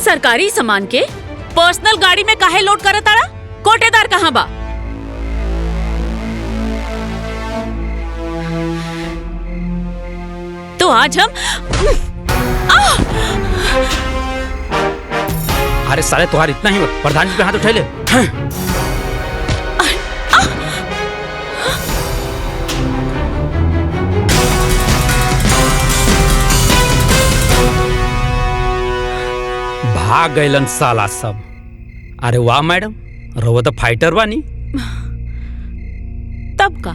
सरकारी सामान के पर्सनल गाड़ी में काहे लोड करत तारा? कोटेदार कहाँ बा? तो आज हम अरे साले तुम्हारा इतना ही प्रधान जी पे हाथ उठा ले। भाग गइलन साला सब। अरे वाह मैडम, रहो तो फाइटर बानी। तब का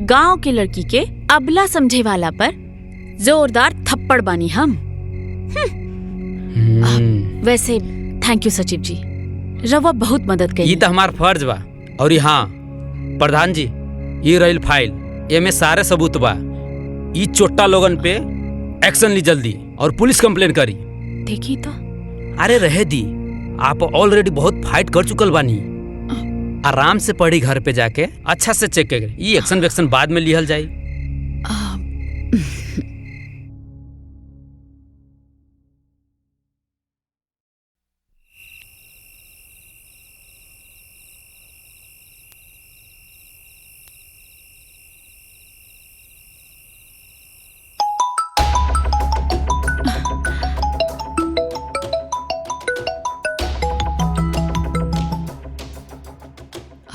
गांव के लड़की के अबला समझे वाला पर जोरदार थप्पड़ बानी हम। वैसे थैंक यू सचिव जी, रवा बहुत मदद करी। ये तो हमार फर्ज बा। और हाँ प्रधान जी, ये रही फाइल, ये में सारे सबूत बा। ये चोट्टा लोगन पे एक्शन ली जल्दी और पुलिस कंप्लेन करी। देखी तो। अरे रहे दी, आप ऑलरेडी बहुत फाइट कर चुकल बानी। आराम से पढ़ी घर पे जाके अच्छा से चेक कर। ये एक्शन वेक्शन बाद में लिहल जाई।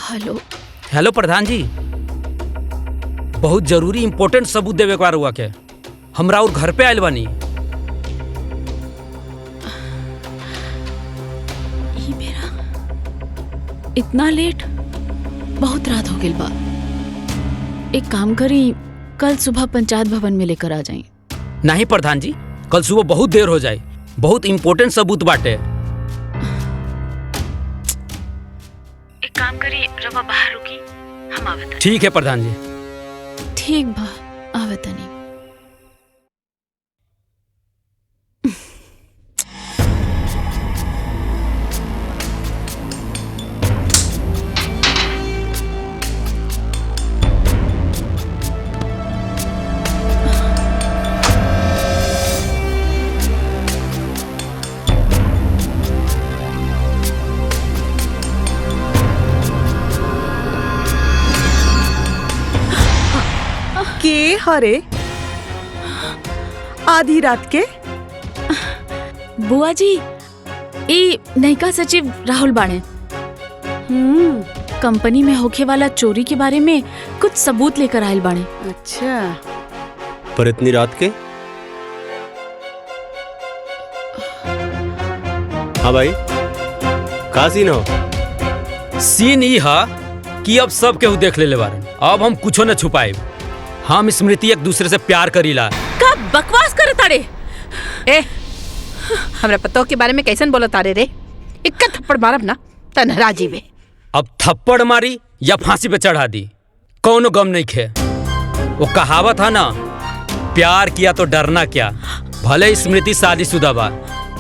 हेलो हेलो प्रधान जी, बहुत जरूरी इंपॉर्टेंट सबूत देवे के हुआ के हमरा और घर पे आयल बानी। ये मेरा इतना लेट, बहुत रात हो गई बा। एक काम करी, कल सुबह पंचायत भवन में लेकर आ जाए। नहीं प्रधान जी, कल सुबह बहुत देर हो जाए, बहुत इंपॉर्टेंट सबूत बाटे। काम करी, रवा बाहर रुकी, हम आवत। ठीक है प्रधान जी। ठीक बा, आवत नहीं। के हरे आधी रात के? बुआ जी, ई नयका सचिव राहुल बाणे। कंपनी में होखे वाला चोरी के बारे में कुछ सबूत लेकर आयल बाणे। अच्छा, पर इतनी रात के? हाँ भाई, का सीन हो? सीन ई हा कि अब सब केहू देख ले बारन। अब हम कुछो न छुपाए। हम स्मृति एक दूसरे से प्यार करीला। का बकवास करे तारे? ए, हमरा पतो के बारे में कैसन बोला तारे रे? इक्का थप्पड़ मारब ना त नाराजी बे। अब थप्पड़ मारी या फांसी पे चढ़ा दी, कौनो गम नहीं खे। वो कहावत है ना, प्यार किया तो डरना क्या। भले स्मृति शादीशुदा बा,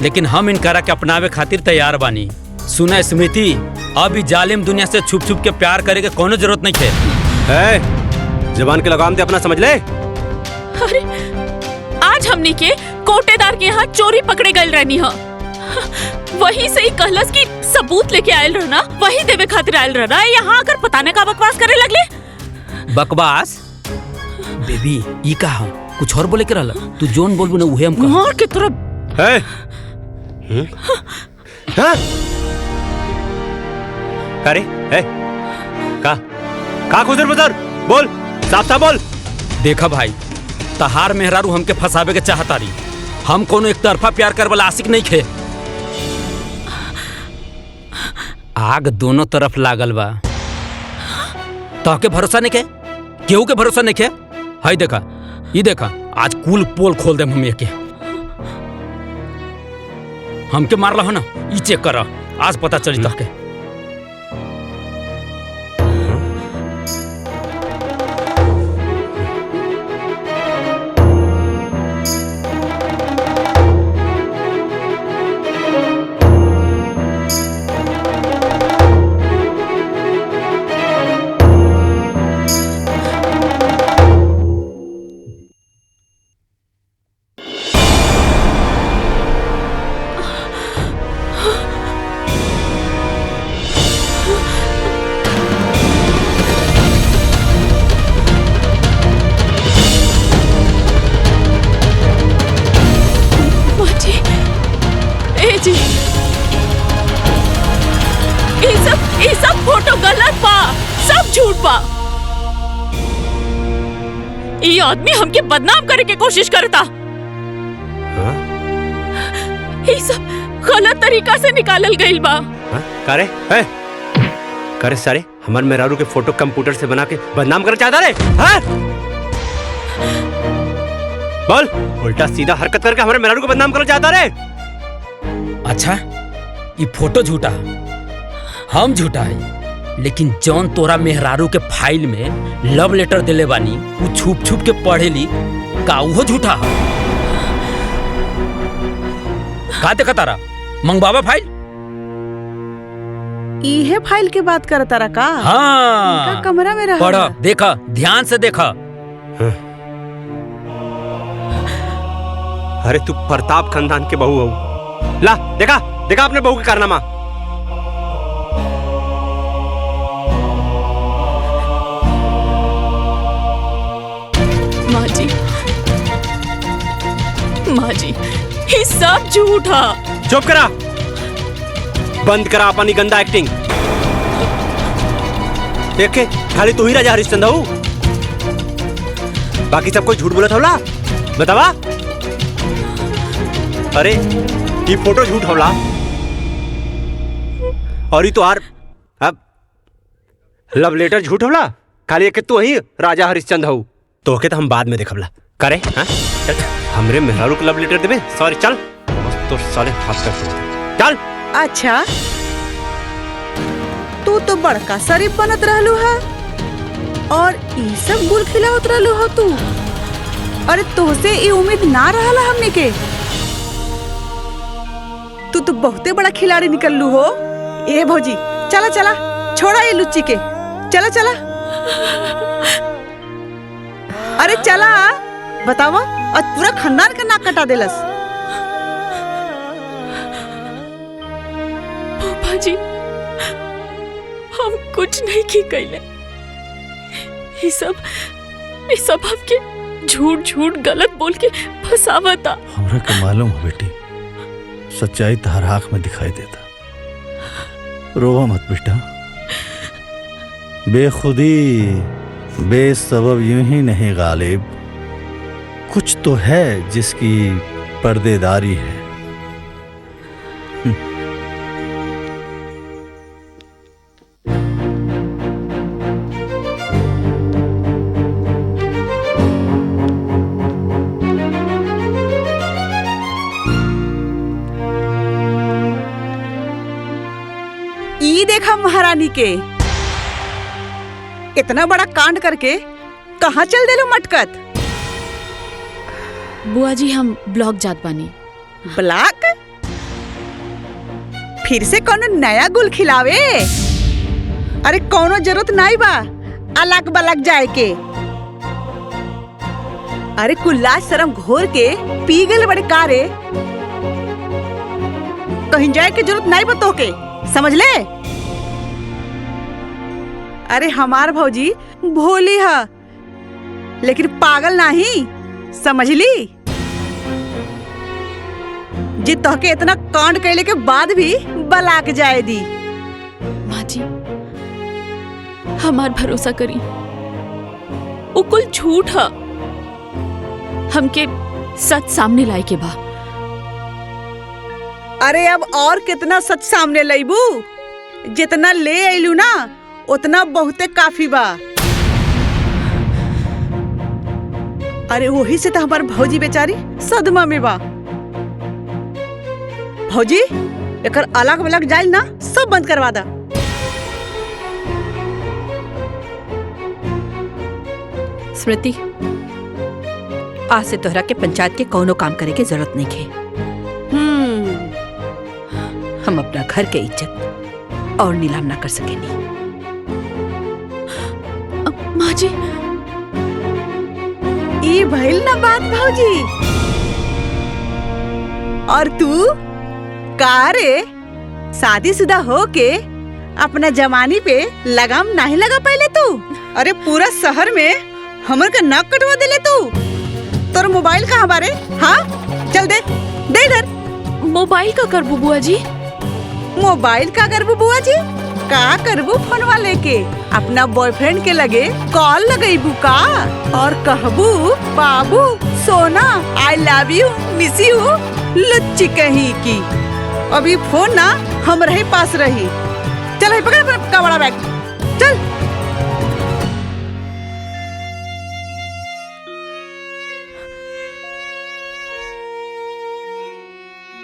लेकिन हम इनकरा के अपनावे खातिर तैयार बानी। सुना स्मृति, अब इस जालिम दुनिया से छुप छुप के प्यार करे के कोनो जरूरत नहीं खे। जबान के लगाम ते अपना समझ ले। अरे आज हमने के कोटेदार के यहाँ चोरी पकड़े गए रहनी है। वहीं से ही कहलस की सबूत लेके आयल रहना, वही देवे खातिर आयल रहना। यहाँ आकर पता न का बकवास करे लगले। बकवास? बेबी ई कहा कुछ और बोले के रहला? तू जोन बोलबू ना उहे हम कहा। मार के तरफ। अरे का खुदर बुदर बोल, साफ साफ बोल। देखा भाई, तहार मेहरारू हमके फंसावे के चाहता रही। हम कोनो एक तरफा प्यार कर वाला आशिक नहीं खे। आग दोनों तरफ लागल बा। तोहके भरोसा नहीं के? केहू के भरोसा नहीं के? हाय देखा, ये देखा, आज कुल पोल खोल देम हम के। हमके मारला हो ना, ई चेक कर, आज पता चली तोहके। फोटो गलत बा, सब झूठ बा। ये आदमी हमके बदनाम करे के कोशिश करता। हाँ? ये सब गलत तरीका से निकालल गइल बा। हाँ? करे सारे हमार मेहरारू के फोटो कंप्यूटर से बना के बदनाम कर चाहता रे। हाँ? बोल, उल्टा सीधा हरकत करके हमारे मेहरारू को बदनाम कर चाहता रे। अच्छा, ये फोटो झूठा, हम झूठा है, लेकिन जौन तोरा मेहरारू के फाइल में लव लेटर दिले बानी वो छुप छुप के पढ़ेली का वो झूठा है? का देखा तारा मंगवावा फाइल? इहे फाइल के बात करता रहा का? हाँ, इनका कमरा में रहा। पढ़ा, देखा, ध्यान से देखा। अरे तू प्रताप खानदान के बहू हो। ला देखा देखा अपने बहू के कारनामा। माँ जी, ये सब झूठा। चुप करा, बंद करा अपनी गंदा एक्टिंग। देखे खाली तू ही राजा हरिश्चंद्र हो, बाकी सब कोई झूठ बोला था। बतावा। अरे ये फोटो झूठ होला और ये तो अब लव लेटर झूठ होला। खाली एक तू ही राजा हरिश्चंद्र हो, तो के तो हम बाद में देखबला करे। हाँ चल, हमरे मेहरारू को लव लेटर देबे। सॉरी चल, तो साले हाथ कर चल। अच्छा, तू तो बड़का शरीफ बनत रहलू हा और ई सब गुल खिलावत रहलू हा तू। अरे तोसे ये उम्मीद ना रहला हमने के। तू तो बहुते बड़ा खिलाड़ी निकललू हो। ए भौजी, चला चला, छोड़ा ये लुच्ची के, चला चला। अरे चला, बतावा, और पूरा खानदान का नाक कटा देलस। पापा जी, हम कुछ नहीं की कैले। ये सब आपके झूठ झूठ गलत बोल के फसावता। हमरा के मालूम है बेटी, सच्चाई तहर आँख में दिखाई देता। रोवा मत बेटा, बेखुदी बेसबब यूं ही नहीं गालिब, कुछ तो है जिसकी पर्देदारी है। ई देखा महारानी के, इतना बड़ा कांड करके कहाँ चल देलो मटकत? बुआ जी, हम ब्लॉक जात बानी। ब्लॉक? फिर से कोनो नया गुल खिलावे? अरे कोनो जरूरत नहीं बा अलग बलग जाए के। अरे कुल्ला शर्म घोर के पी गल बड़े कारे, कहीं जाए के जरूरत नहीं बतो के, समझ ले। अरे हमार भौजी भोली है लेकिन पागल नहीं, समझ ली। जी तोहके इतना कांड कैले के बाद भी बलाक जाए दी। माँ जी, हमार भरोसा करी, वो कुल झूठ है। हमके सच सामने लाए के बा। अरे अब और कितना सच सामने लाइबू? जितना ले आइलू ना उतना बहुते काफी बा। अरे वही से तो हमार भौजी बेचारी सदमा में बा। भौजी, एकर अलग अलग जाइल ना सब बंद करवा दा। स्मृति, आज से तोहरा के पंचायत के कोनो काम करे के जरूरत नहीं है। हम अपना घर के इज्जत और नीलाम ना कर सकेनी। माँ जी, ई भइल ना बात भौजी। और तू का रे, शादीशुदा हो के अपना जवानी पे लगाम नहीं लगा पहले तू? अरे पूरा शहर में हमर का नाक कटवा देले तू। तोर मोबाइल कहाँ बारे? हाँ चल दे दे इधर। मोबाइल का कर बुआ जी? मोबाइल का कर बुआ जी? का करबू फोनवा लेके? अपना बॉयफ्रेंड के लगे कॉल लगेबू का और कहबू बाबू सोना I love you miss you? लच्ची कहीं की। अभी फोन ना हम रहे पास रही। चल है पकड़ अपना कपड़ा बैग चल।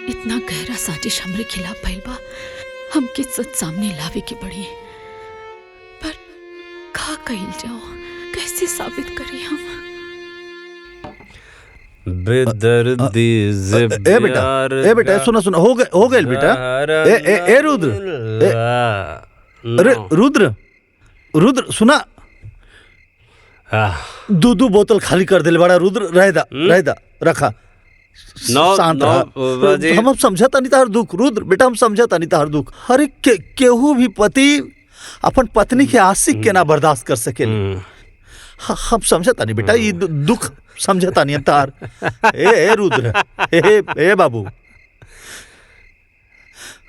इतना गहरा साजिश हमरे खिलाफ भइल बा, हमके सच सामने लावे के पड़ी। पर का कइल जाओ, कैसे साबित करी हम? बेदर्दी ए बेटा सुना हो गए बेटा। ए रुद्र, अरे रुद्र सुना, दो बोतल खाली कर दिल बड़ा। रुद्र रह दा रखा। शांत रहा। हम समझता नहीं तार दुख रुद्र बेटा, हम समझता नहीं तार दुख। अरे केहू भी पति अपन पत्नी के आशिक के ना बर्दाश्त कर सके। हम समझता नहीं बेटा, ये दुख समझता नहीं तार। ए रुद्र, ए बाबू,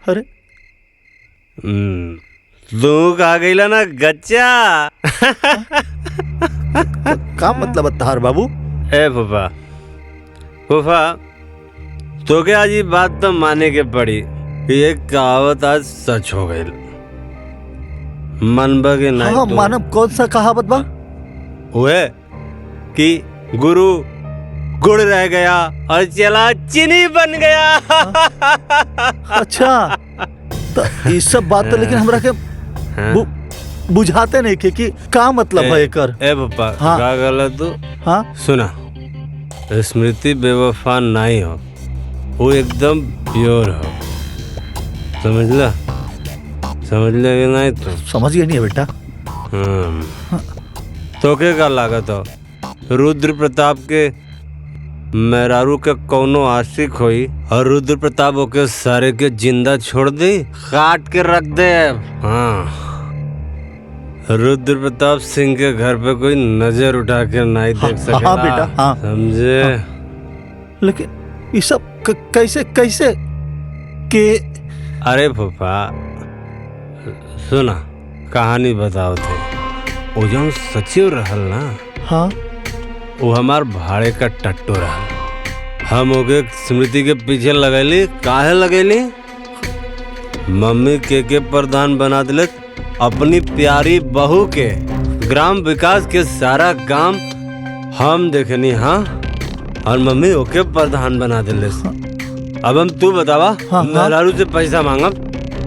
अरे दुख आ गईला ना गच्चा। का मतलब तार बाबू? ए फूफा तो क्या आज ये बात तो माने के पड़ी। ये कहावत आज सच हो गई। मनबा के नहीं हाँ, तो मानव कौन सा कहावत बा? हुए कि गुरु गुड़ रह गया और चला चीनी बन गया। अच्छा, तो ये सब बात तो लेकिन हमरा के बुझाते नहीं कि का मतलब है एकर। ए पप्पा हाँ। का गलत तू? हाँ सुना, स्मृति बेवफा नहीं हो, वो एकदम प्योर हो। समझ ले कि नहीं तो? समझ गया नहीं है बेटा। तो क्या लागत हो? रुद्र प्रताप के मेहरारू के कौनो आशिक होई और रुद्र प्रताप ओके सारे के जिंदा छोड़ दे, काट के रख दे। हाँ, रुद्र प्रताप सिंह के घर पे कोई नजर उठा के नहीं देख सकेगा। हाँ बेटा, हाँ समझे? हाँ। लेकिन ये सब कैसे के? अरे फूफा सुना, कहानी बताओ थे। वो जो सचिव रहल ना, हाँ, वो हमार भाड़े का टट्टू रहल। हम ओके स्मृति के पीछे लगैली। काहे लगैली? मम्मी के प्रधान बना दिले अपनी प्यारी बहू के। ग्राम विकास के सारा काम हम देखनी। हाँ, और मम्मी ओके प्रधान बना दिले। अब हम तू बतावा, हाँ, मेहरारू से पैसा मांगब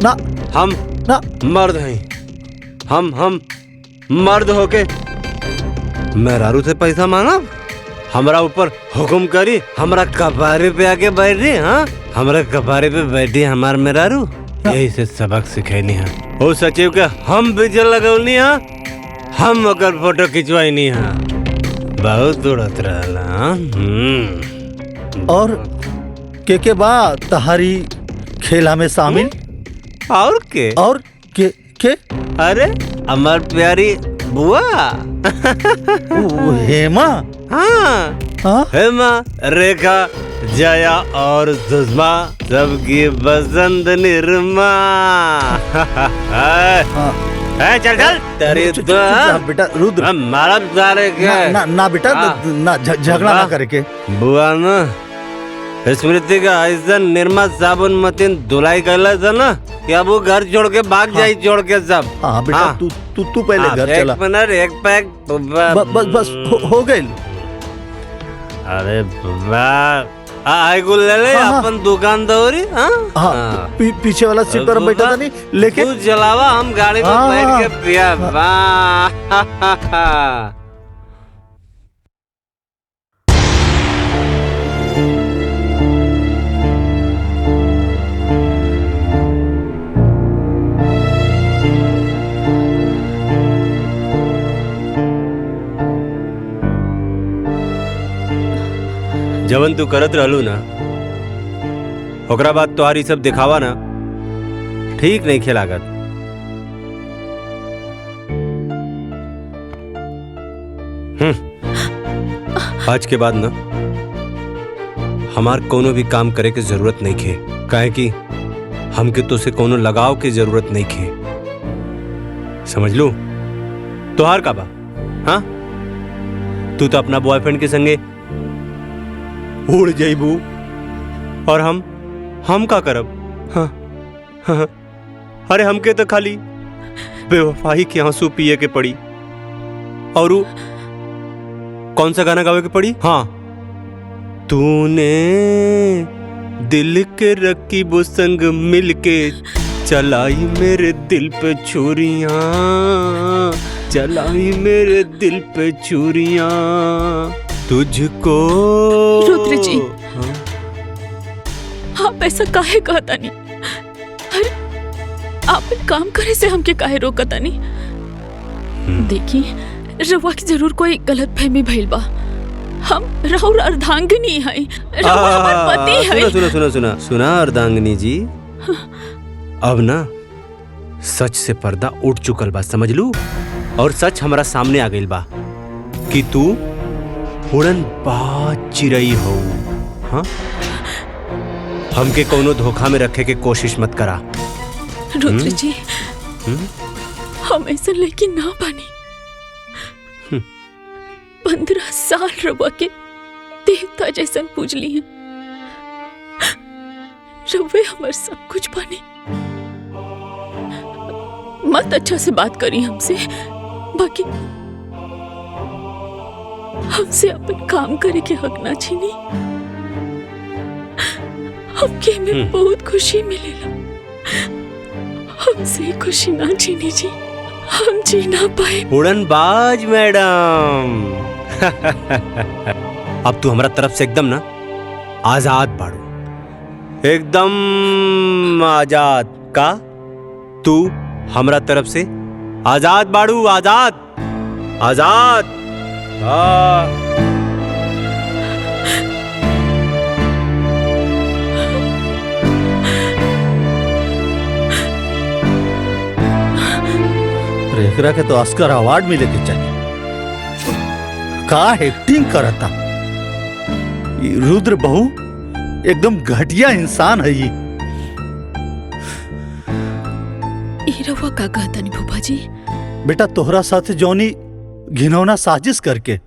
ना? हम ना मर्द हैं। हम मर्द होके मेहरारू से पैसा मांगब? हमरा ऊपर हुक्म करी, हमरा कपारे पे आके बैठ रही। हाँ, हमरा कपारे पे बैठी हमार मेहरारू। यही से सबक सिखैनी है। ओ सचिव के हम बीजे लगौनी है, हम ओकर फोटो खिंचवाइनी है। बहुत उड़त रहला। और के बाद तहारी खेला में शामिल? और के? और के? अरे हमार प्यारी बुआ। हेमा? हाँ, हाँ? हेमा, रेखा, जया और सुषमा, सबकी बसंत निर्मा। चल तेरी तो बेटा रुद्र, मारा सारे के ना बेटा, ना झगड़ा ना करे के। बुआ ना स्मृति का ऐसा निर्मा साबुन मतीन धुलाई कैला था ना कि अब वो घर छोड़ के भाग जाई, छोड़ के सब। हाँ बेटा, तू पहले घर चला। एक मिनट, एक पैक। बस हो गई। अरे आई गुल ले ले। हाँ, अपन दुकान दौरी। हाँ, पीछे वाला सीट पर बैठा था नहीं, लेके तू जलावा, हम गाड़ी में हाँ, बैठ के पिया। जवन तू करत रहलू ना, ओकरा बाद तोहारी सब दिखावा ना ठीक नहीं खेलागत। आज के बाद ना हमार कोनो भी काम करे के जरूरत नहीं खे, काहे कि हमके तो से कोनो लगाव की जरूरत नहीं खे। समझ लू तोहार का बा? हाँ, तू तो अपना बॉयफ्रेंड के संगे उड़ जाइबू और हम का करब? हाँ, हाँ, अरे हमके तो खाली बेवफाई के आंसू पिए के पड़ी। और उ कौन सा गाना गावे के पड़ी? हाँ, तूने दिल के रकीबों संग मिलके चलाई मेरे दिल पे छुरियां, चलाई मेरे दिल पे छुरियां तुझको। रुद्र जी, आप ऐसा काहे कहता नहीं? अरे आप काम करे से हमके काहे रोकता नहीं? देखिए, रवा की जरूर कोई गलत फहमी भइल बा। हम राहुल अर्धांगिनी है, रवा हमार पति है। सुना अर्धांगिनी जी, अब ना सच से पर्दा उठ चुकल बा, समझ लू। और सच हमारा सामने आ गइल बा कि तू उड़न बाज चिड़ई हो। हाँ, हमके कोनो धोखा में रखे के कोशिश मत करा। रुद्र जी, हम ऐसा लेकिन ना बनी। 15 साल रवा के देवता जैसन पूजली हैं। रवे हमार सब कुछ बनी। मत अच्छा से बात करी हमसे, बाकी हमसे अपन काम करे के हक ना छीनी। हमके में बहुत खुशी मिलेला। हमसे खुशी ना छीनी जी, हम जी ना पाए। उड़नबाज मैडम, अब तू हमारा तरफ से एकदम ना आजाद बाड़ू, एकदम आजाद का। तू हमरा तरफ से आजाद बाड़ू, आजाद आजाद। एकरा के तो ऑस्कर अवार्ड मिले के चाहिए। का एक्टिंग करता ये रुद्र बहू, एकदम घटिया इंसान है ये। रवा का कहता नहीं भूपा जी? बेटा तोहरा साथ जौनी घिनौना साजिश करके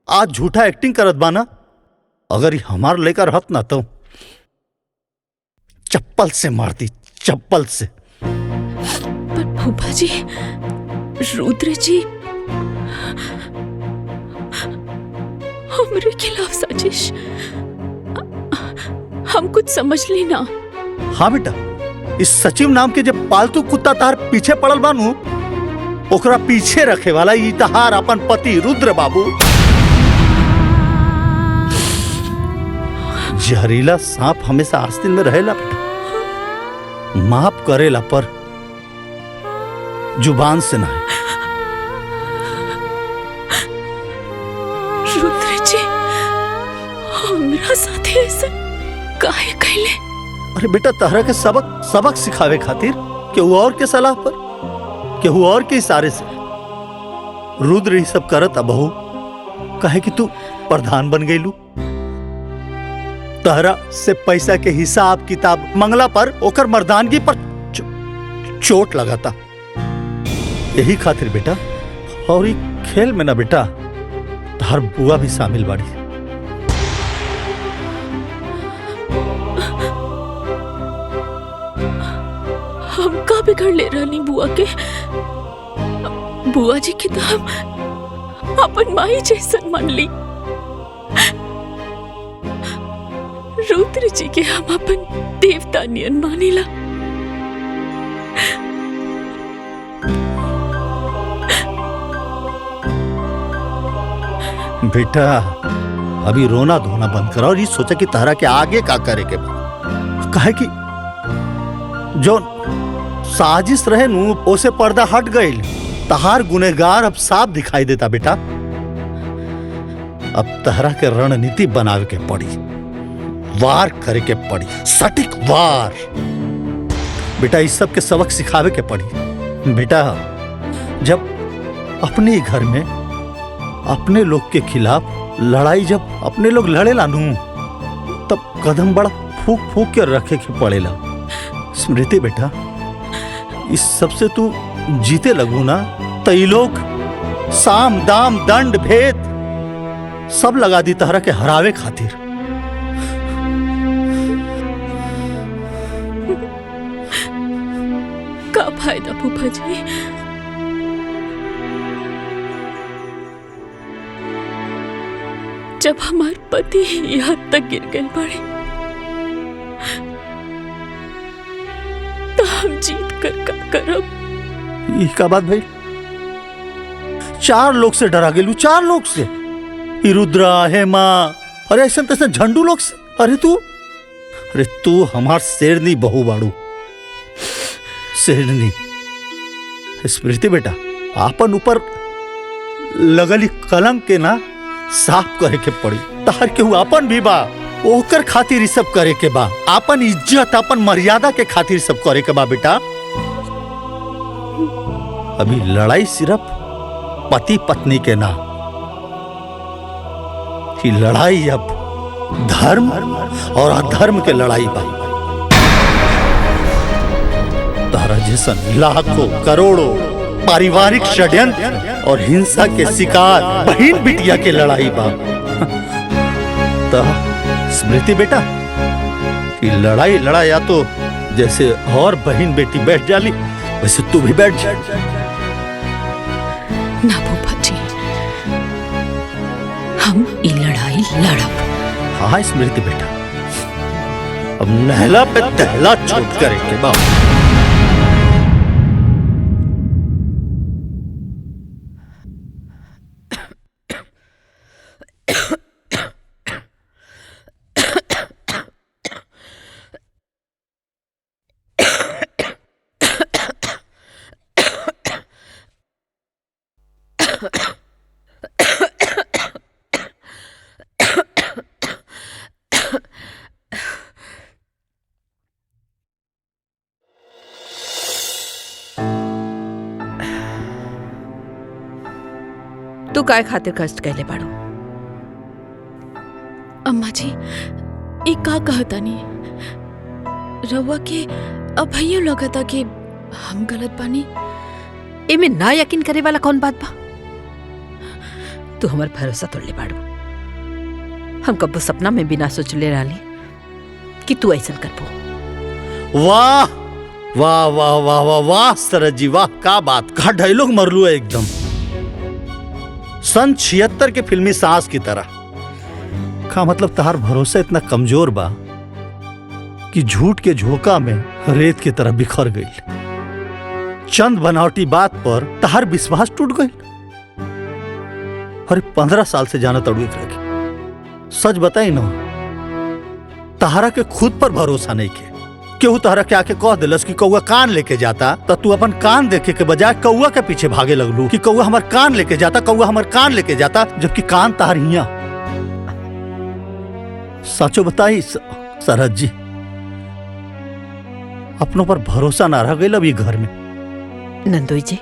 आज झूठा एक्टिंग करत बाना, अगर ये हमार लेकर रहत ना तो चप्पल से मारती, चप्पल से। पर भूपा जी, रुद्र जी हमारे खिलाफ साजिश, हम कुछ समझ ली ना। हाँ बेटा, इस सचिव नाम के जब पालतू कुत्ता तार पीछे पड़ल बानू, ओकरा पीछे रखे वाला ई तहार अपन पति रुद्र बाबू। जहरीला सांप हमेशा आस्तीन में रहेला बेटा, माफ करेला पर जुबान से ना। रुद्र जी, हमरा साथे ऐसा काहे कहले? अरे बेटा तहरा के सबक सिखावे खातिर केहू और के सलाह पर, केहू और के इशारे से रुद्र ये सब करत। बहू कहे कि तू प्रधान बन गईलू, तहरा से पैसा के हिसाब किताब मंगला पर ओकर मर्दानगी पर चोट लगाता। यही खातिर बेटा, और ये खेल में ना बेटा तहर बुआ भी शामिल बाड़ी। हम का बिगड़ ले रहनी बुआ के? बुआ जी की तो हम अपन माई जैसन मान ली। रुद्र जी के हम अपन देवता नियन मानीला। बेटा अभी रोना धोना बंद करो और ये सोचा कि तारा के आगे का करे के बाद। कहे कि जो साजिश रहे नू ओसे पर्दा हट गई, तहार गुनेगार अब साफ दिखाई देता। बेटा अब तहरा के रणनीति बनावे के पड़ी, वार करे के पड़ी, सटीक वार। बेटा इस सब के सबक सिखावे के पड़ी। बेटा जब अपने घर में अपने लोग के खिलाफ लड़ाई, जब अपने लोग लड़ेला नू, तब कदम बड़ा फूक फूक के रखे के पड़ेला। स्मृति बेटा, इस सबसे तू जीते लगू ना तो ई लोग साम दाम दंड भेद सब लगा दी तहरा के हरावे खातिर। का फायदा फूफा जी? जब हमार पति यहाँ तक गिर गए पड़े तो हम जीत कर का करब? ई का बात भाई? 4 लोग से डरा गेलू, 4 लोग से, ई रुद्रा, हेमा, अरे ऐसा तैसा झंडू लोग से। अरे तू हमार शेरनी बहू बाड़ू, शेरनी। स्मृति बेटा, आपन ऊपर लगली कलंक के ना साफ करे के पड़ी। तार के आपन भी बा, ओकर खातिर ई सब करे के बा। आपन इज्जत, आपन मर्यादा के खातिर सब करे के बा बेटा। अभी लड़ाई सिर्फ पति पत्नी के ना, कि लड़ाई अब धर्म और अधर्म के लड़ाई बा। तारा जैसन लाखों करोड़ों पारिवारिक षड्यंत्र और हिंसा के शिकार बहन बिटिया के लड़ाई बा। तो स्मृति बेटा, कि लड़ाई लड़ाया तो जैसे और बहन बेटी बैठ जाली वैसे तू भी बैठ जा। ना फूफा जी, हम ये लड़ाई लड़ब। हाँ स्मृति बेटा, अब नहला पे दहला छूट करे के बाद। तू काय खातिर कष्ट कैले बाड़ू? अम्मा जी, ये का कहता नहीं रवा के अब भैया लगता कि हम गलत बानी। एमे ना यकीन करे वाला कौन बात बा? तू हमार भरोसा तोड़ले बाड़ू। हम कब्बो सपना में भी ना सोचले रहली कि तू ऐसा करबो। वाह वाह वाह वाह वाह वाह सरज जी, वाह का बात, का डायलॉग मरलू है एकदम सन 76 के फिल्मी सांस की तरह। का मतलब तहार भरोसा इतना कमजोर बा कि झूठ के झोंका में रेत की तरह बिखर गई। चंद बनावटी बात पर तहार विश्वास टूट गई। अरे 15 साल से जाना तड़ू एक रखे। सच बताई ना, तहारा के खुद पर भरोसा नहीं के। केहू तहरा के आके कह दिलस कि कौआ कान लेके जाता, तो तू अपन कान देखे के बजाय कौआ के पीछे भागे लगलू कि कौआ हमार कान लेके जाता, कौआ हमार कान लेके जाता, जबकि कान तार हिया। सचो बताई सरहद जी, अपनों पर भरोसा ना रह गई अब ये घर में। नंदोई जी,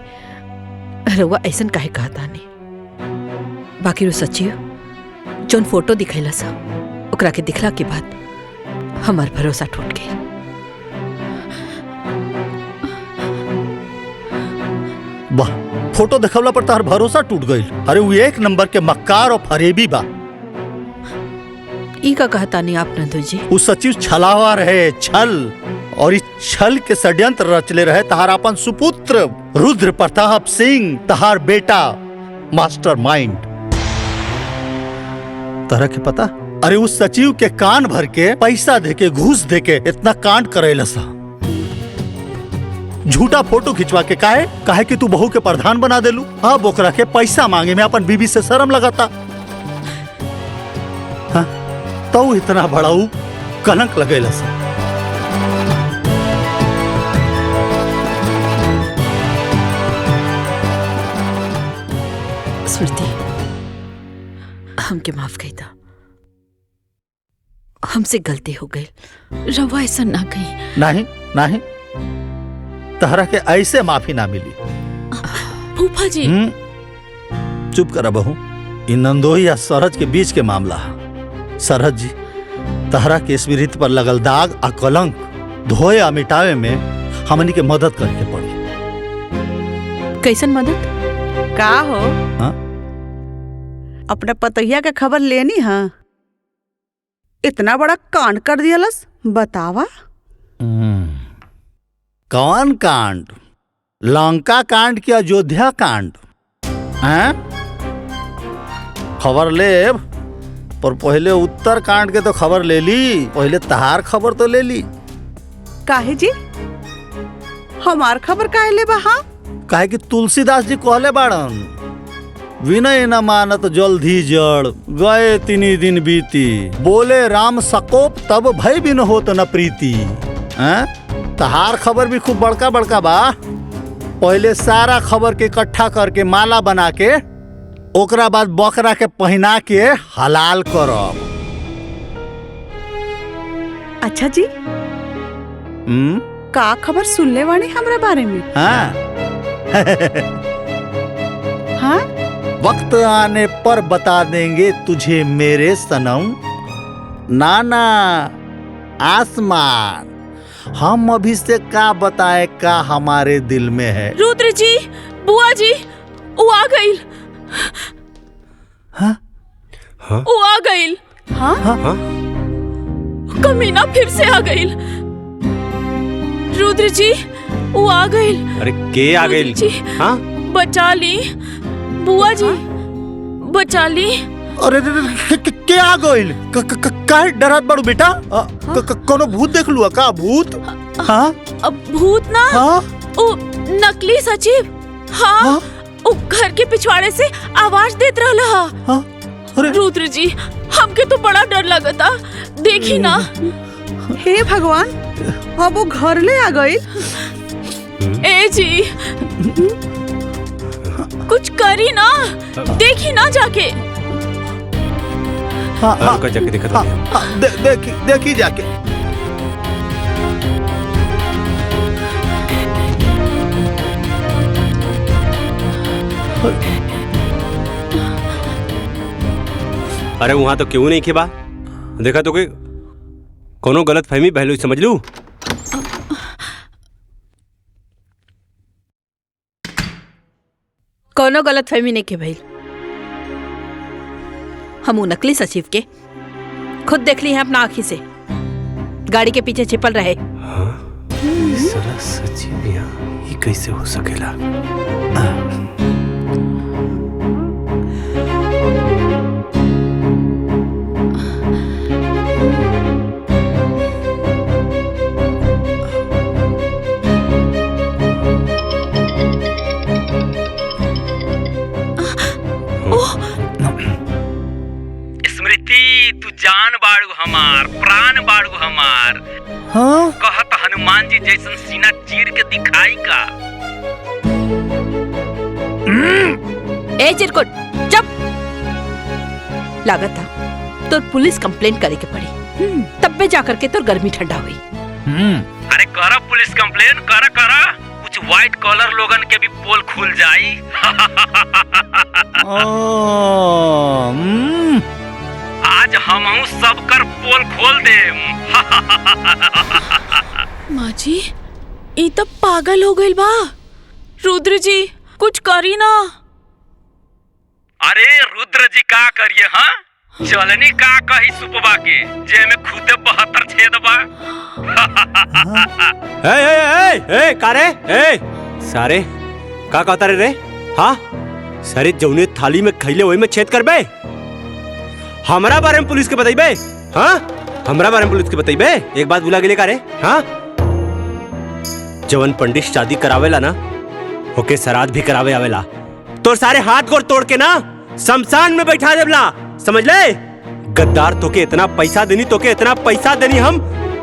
रउआ ऐसा काहे कहता नहीं? बाकी रो सच्ची हो, जोन फोटो दिखैला सा ओकरा के दिखला के बाद हमार भरोसा टूट गई। वाह, फोटो देखवला पर तार भरोसा टूट गई। अरे वो 1 नंबर के मक्कार और फरेबी बा। ई का कहता नहीं आप नंदोई जी? वो सचिव छलावा रहे, छल, और इस छल के षड्यंत्र रचले रहे तहार अपन सुपुत्र रुद्र प्रताप सिंह, तहार बेटा मास्टर माइंड। तरह के पता? अरे उस सचिव के कान भर के पैसा देके, घूस देके इतना कांड करेला सा। झूठा फोटो खिंचवा के काहे कि तू बहू के प्रधान बना देलू। अब ओकरा के पैसा मांगे में अपन बीबी से शर्म लगाता। हाँ, तो इतना बड़ा कलंक लगेला सा। स्मृति, हमके माफ कही था, हमसे गलती हो गई। रवा ऐसा ना कही। नहीं नहीं, तहरा के ऐसे माफी ना मिली। फूफा जी, चुप करा बहू। इन नंदोई या सरहज के बीच के मामला है। सरहज जी, तहरा के स्मृति पर लगल दाग आ कलंक धोए आ मिटावे में हमनी के मदद करके पड़ी। कैसन मदद? का हो? हाँ? अपना पतैया के खबर लेनी हाँ? इतना बड़ा कांड कर दियलस, बतावा। कौन कांड? लंका कांड की अयोध्या कांड? हैं? खबर ले, पर पहले उत्तर कांड के तो खबर ले ली। पहले तहार खबर तो ले ली। काहे जी? हमार खबर काहे ले बा? हाँ? काहे कि तुलसीदास जी कहले बाड़न, विनय न मानत जल्दी जड़, गए तिनी दिन बीती, बोले राम सकोप तब भय बिन होत न प्रीति। हैं? तहार खबर भी खूब बड़का बड़का बा। पहले सारा खबर के इकट्ठा करके माला बना के, ओकरा बाद बकरा के पहना के हलाल करब। अच्छा जी, का खबर सुनले वाणी हमरा बारे में? हाँ। हाँ? वक्त आने पर बता देंगे तुझे मेरे सनम, नाना आसमान, हम अभी से का बताए का हमारे दिल में है। रुद्र जी, बुआ जी, वो आ गई। हाँ? वो आ गई। हाँ? हाँ? कमीना फिर से आ गई। रुद्र जी, वो आ गई। अरे के आ गई? जी, हाँ? बचा ली बुआ जी, बचा ली। अरे के आ गइल? काहे डरत बड़ू बेटा? कोनो भूत देख लुआ का? भूत? हाँ? अब भूत ना, हाँ? वो नकली सचिव। हाँ, वो घर के पिछवाड़े से आवाज देत रहला। हाँ? अरे रुद्र जी, हमके तो बड़ा डर लगता। देखी ना। हे भगवान, अब वो घर ले आ गई। ए जी, कुछ करी ना, देखी ना जाके। हाँ, हाँ, रुको जाके देखा हाँ, हाँ, देखी जाके। अरे वहां तो क्यों नहीं खे बा? देखा तो कोई कोनो गलत फहमी पहलू समझ लू। कोनो गलत फहमी नहीं के भाई। हम उ नकली सचिव के खुद देख ली हैं अपना आँखी से, गाड़ी के पीछे छिपल रहे। साला सचिव यहाँ, ये कैसे हो सकेला? स्मृति, तू जान बाड़ू हमार, प्राण बाड़ू हमार। हाँ? कहत हनुमान जी जैसन सीना चीर के दिखाई का। ए चिरकुट, चुप। लागत था तो पुलिस कंप्लेंट करे के पड़ी, तब पे जाकर के तो गर्मी ठंडा हुई। अरे करा पुलिस कंप्लेन, करा कुछ व्हाइट कॉलर लोगन के भी पोल खुल जाई। आज हमहू सब कर पोल खोल देम। माँ जी, ई तो पागल हो गई बा। रुद्र जी, कुछ करी ना। अरे रुद्र जी का करिए? हाँ, चलनी का कही सुपवा के जे में खुदे 72 छेद बा। ए कारे ए सारे का कहता रे? हाँ, सारे जौने थाली में खैले वही में छेद करबे। हमरा बारे में पुलिस के बताइबे? हाँ, हमरा बारे में पुलिस के बताइबे? एक बात बुला गेले कारे? हाँ, जवन पंडित शादी करावेला ना, ओके श्राद्ध भी करावे आवेला। तो सारे हाथ गोड़ तोड़ के ना शमशान में बैठा देवला, समझ ले? गद्दार, तोके इतना पैसा देनी, तोके इतना पैसा देनी, हम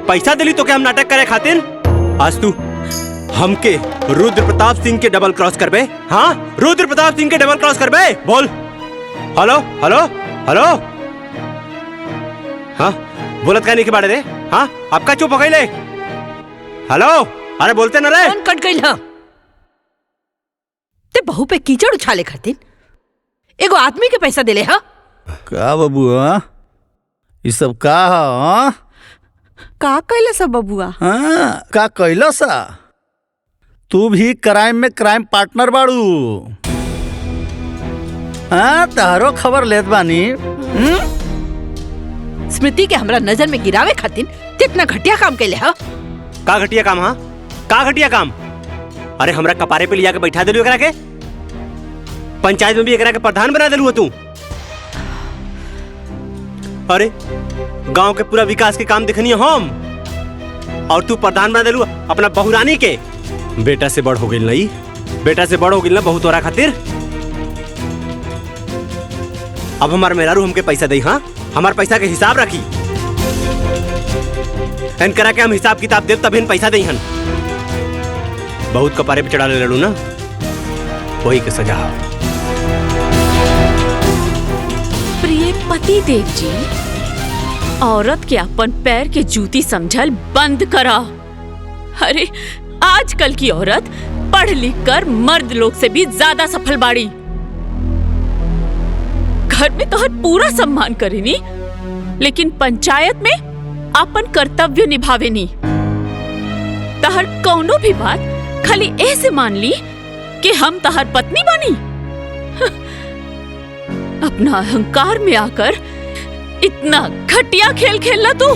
पैसा देली तोके हम नाटक करे खातिर। आज तू हमके रुद्र प्रताप सिंह के डबल क्रॉस करबे? हाँ, रुद्र प्रताप सिंह के डबल क्रॉस करबे? बोल। Hello hello hello. हाँ, बोलत कहने के बारे रे? हाँ, आपका चुप हो गई ले? हेलो, अरे बोलते ना रे। कौन कट गई? हाँ, ते बहू पे कीचड़ उछाले खातिर एगो आदमी के पैसा देले। हाँ, का बाबू? ये सब का? का कैला सब बबुआ? हाँ, का कैला सा? तू भी क्राइम में क्राइम पार्टनर बाड़ू। हाँ, तारो खबर लेत बानी। स्मृति के हमरा नजर में गिरावे खातिर कितना घटिया काम कैले हा। का घटिया काम? हाँ, का घटिया काम? अरे हमरा कपारे पे लिया के बैठा दिलू एकरा के, पंचायत में भी एकरा के प्रधान बना दिलू तू। अरे गांव के पूरा विकास के काम देखनी हम, और तू प्रधान बना दिलू अपना बहुरानी के। बेटा से बड़ हो गई नहीं, बेटा से बड़ हो गई ना बहुत तोरा खातिर। अब हमार मेहरारू हमके पैसा दे। हाँ, हमार पैसा के हिसाब रखी, इन करा के हम हिसाब किताब देव तब इन पैसा दे। हन बहुत कपारे पे चढ़ा ले लड़ू ना, वही के सजा। प्रिय पति देव जी, औरत के अपन पैर के जूती समझल बंद करा। अरे आजकल की औरत पढ़ लिख कर मर्द लोग से भी ज्यादा सफल बाड़ी। घर में तो हर पूरा सम्मान करेनी, लेकिन पंचायत में अपन कर्तव्य निभावे नी। तहर कौनो भी बात खाली ऐसे मान ली कि हम तहर पत्नी बनी। अपना अहंकार में आकर इतना घटिया खेल खेलना तू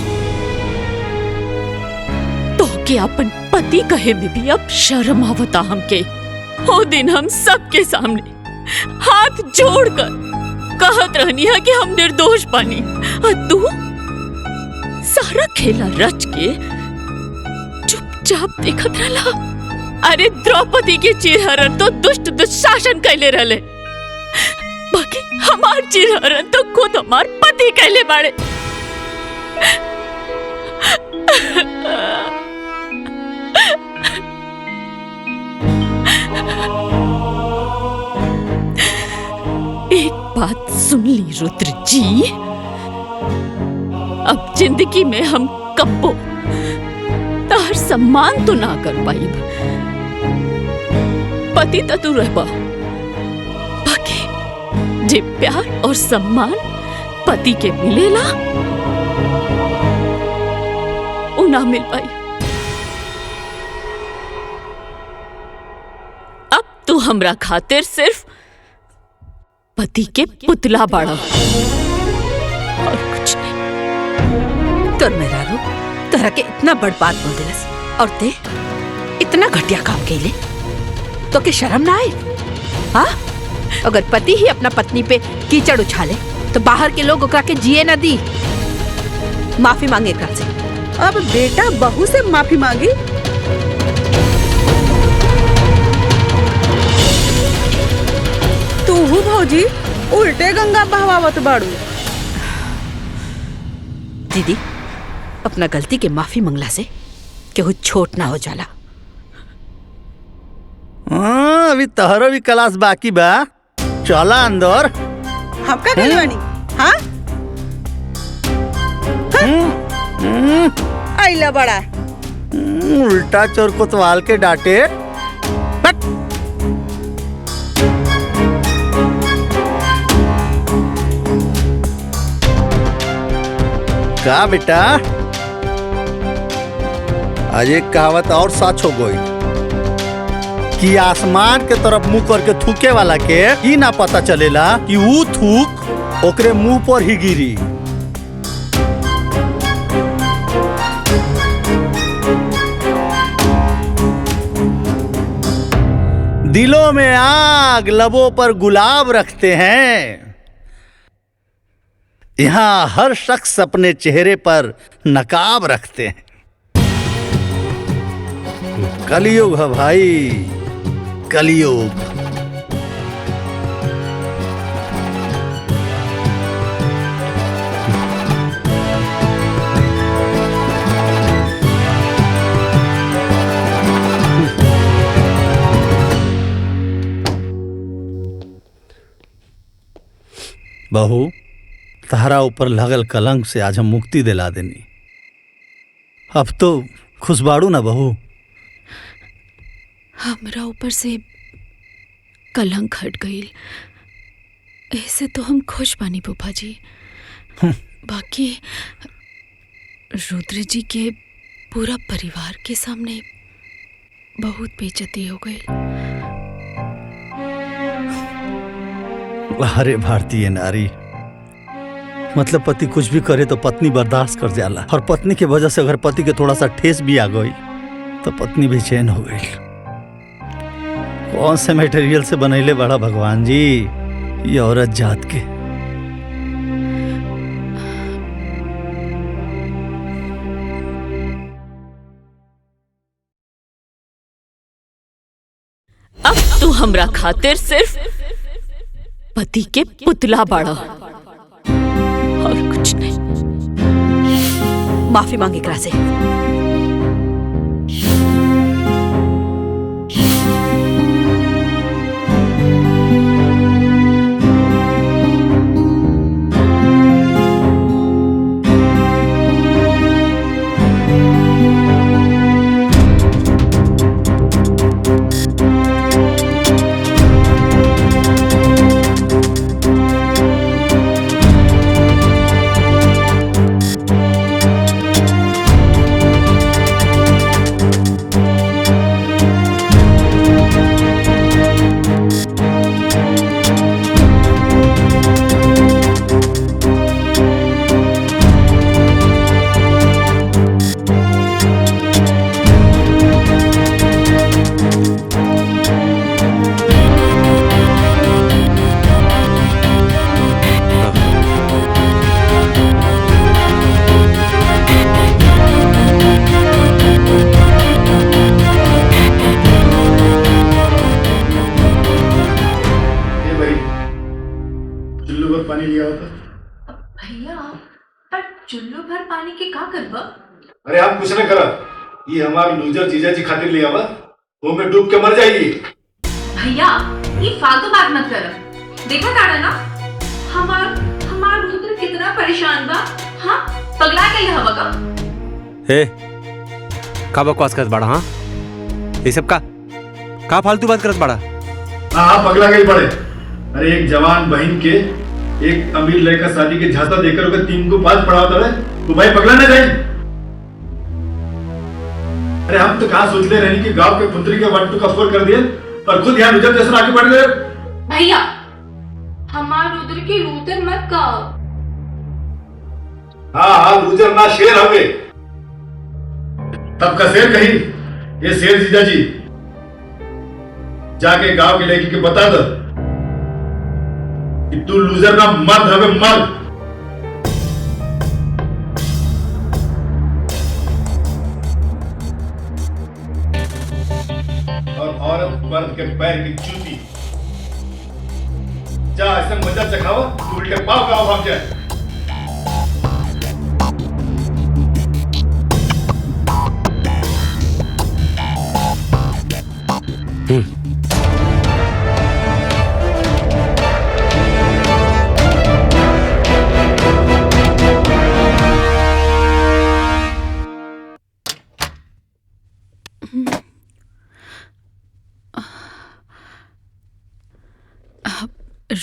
तो के अपन पति कहे में भी अब शर्म आवता हमके। वो दिन हम सबके सामने हाथ जोड़कर कहत रहनी है कि हम निर्दोष बानी, और तू सारा खेला रच के चुपचाप देखत रहला। अरे द्रौपदी के चिरहरण तो दुष्ट दुशासन कैले रहले, बाकी हमार चिरहरण तो खुद हमार पति कैले बाड़े। एक बात सुन ली रुद्र जी, अब जिंदगी में हम कब्बो तार सम्मान तो ना कर पाई। पति तो तू रहबा, बाकी जे प्यार और सम्मान पति के मिलेला वो ना मिल पाई। अब तू हमरा खातिर सिर्फ पति के पुतला बाड़ा और कुछ नहीं। तोर मेहरारू तोहरा के इतना बड़ बात बोल दिलस और ते इतना घटिया काम कैले तो के शर्म ना आए? हाँ, अगर पति ही अपना पत्नी पे कीचड़ उछाले तो बाहर के लोग ओकरा के जिए न दी। माफी मांगे एकरा से। अब बेटा बहू से माफी मांगी? तू भौजी उल्टे गंगा बहवावत बाड़ू। दीदी, अपना गलती के माफी मंगला से केहू छोट ना हो जाला। हाँ, अभी तहरो भी क्लास बाकी बा, चला अंदर। हम का गइल बानी? हाँ, आइला बड़ा उल्टा चोर कोतवाल के डांटे। हट। का बेटा, आज एक कहावत और सच हो गई कि आसमान के तरफ मुंह करके थूके वाला के ई ना पता चलेला कि वो थूक ओकरे मुंह पर ही गिरी। दिलों में आग, लबों पर गुलाब रखते हैं। यहाँ हर शख्स अपने चेहरे पर नकाब रखते हैं। कलयुग है भाई, कलयुग। बहू, तहरा ऊपर लगल कलंक से आज हम मुक्ति दिला देनी। अब तो खुशबाड़ू ना बहू? हमरा ऊपर से कलंक हट गई, ऐसे तो हम खुश बानी फूफा जी। बाकी रुद्र जी के पूरा परिवार के सामने बहुत बेइज्जती हो गई। अरे भारतीय नारी, मतलब पति कुछ भी करे तो पत्नी बर्दाश्त कर जाला, और पत्नी की वजह से अगर पति के थोड़ा सा ठेस भी आ गई तो पत्नी बेचैन हो गई। कौन से मटेरियल से बनैले बड़ा भगवान जी ये औरत जात के। अब तू हमरा खातिर सिर्फ पति के पुतला बाड़ा और कुछ नहीं। माफी मांगे एकरा से। पानी लिया होता। भैया पर चुल्लू भर पानी के का करबा? अरे हम कुछ न करा, ये हमार लूजर जीजा जी खातिर लिया हुआ, वो में डूब के मर जाएगी। भैया ये फालतू बात मत कर। देखा ताड़ा ना हमार रुद्र कितना परेशान बा। हाँ पगला गई हवा का। हे का बकवास करत बाड़ा? हाँ ये सब का फालतू बात करत बाड़ा? हाँ पगला गई बड़े। अरे एक जवान बहन के एक अमीर लड़का शादी के झांसा देकर उसे 3 को 5 पढ़ाता है, तो भाई पगला ना जाए। अरे हम तो कहाँ सोचते रहे कि गांव के पुत्री के 1 2 का 4 कर दिए और खुद यहाँ रुद्र जैसा आगे बढ़ गए। भैया हमार रुद्र की रुद्र मत कहो। हाँ रुद्र ना शेर हवे, तब का शेर कही। ये शेर जीजा जी जाके गांव के लड़की के बता दो कि तू लूजर ना मर्द हवे, मर्द। और औरत मर्द के पैर की जूती। जा ऐसे मजा चखाओ तू उल्टे पाव गाँव भाग जाए।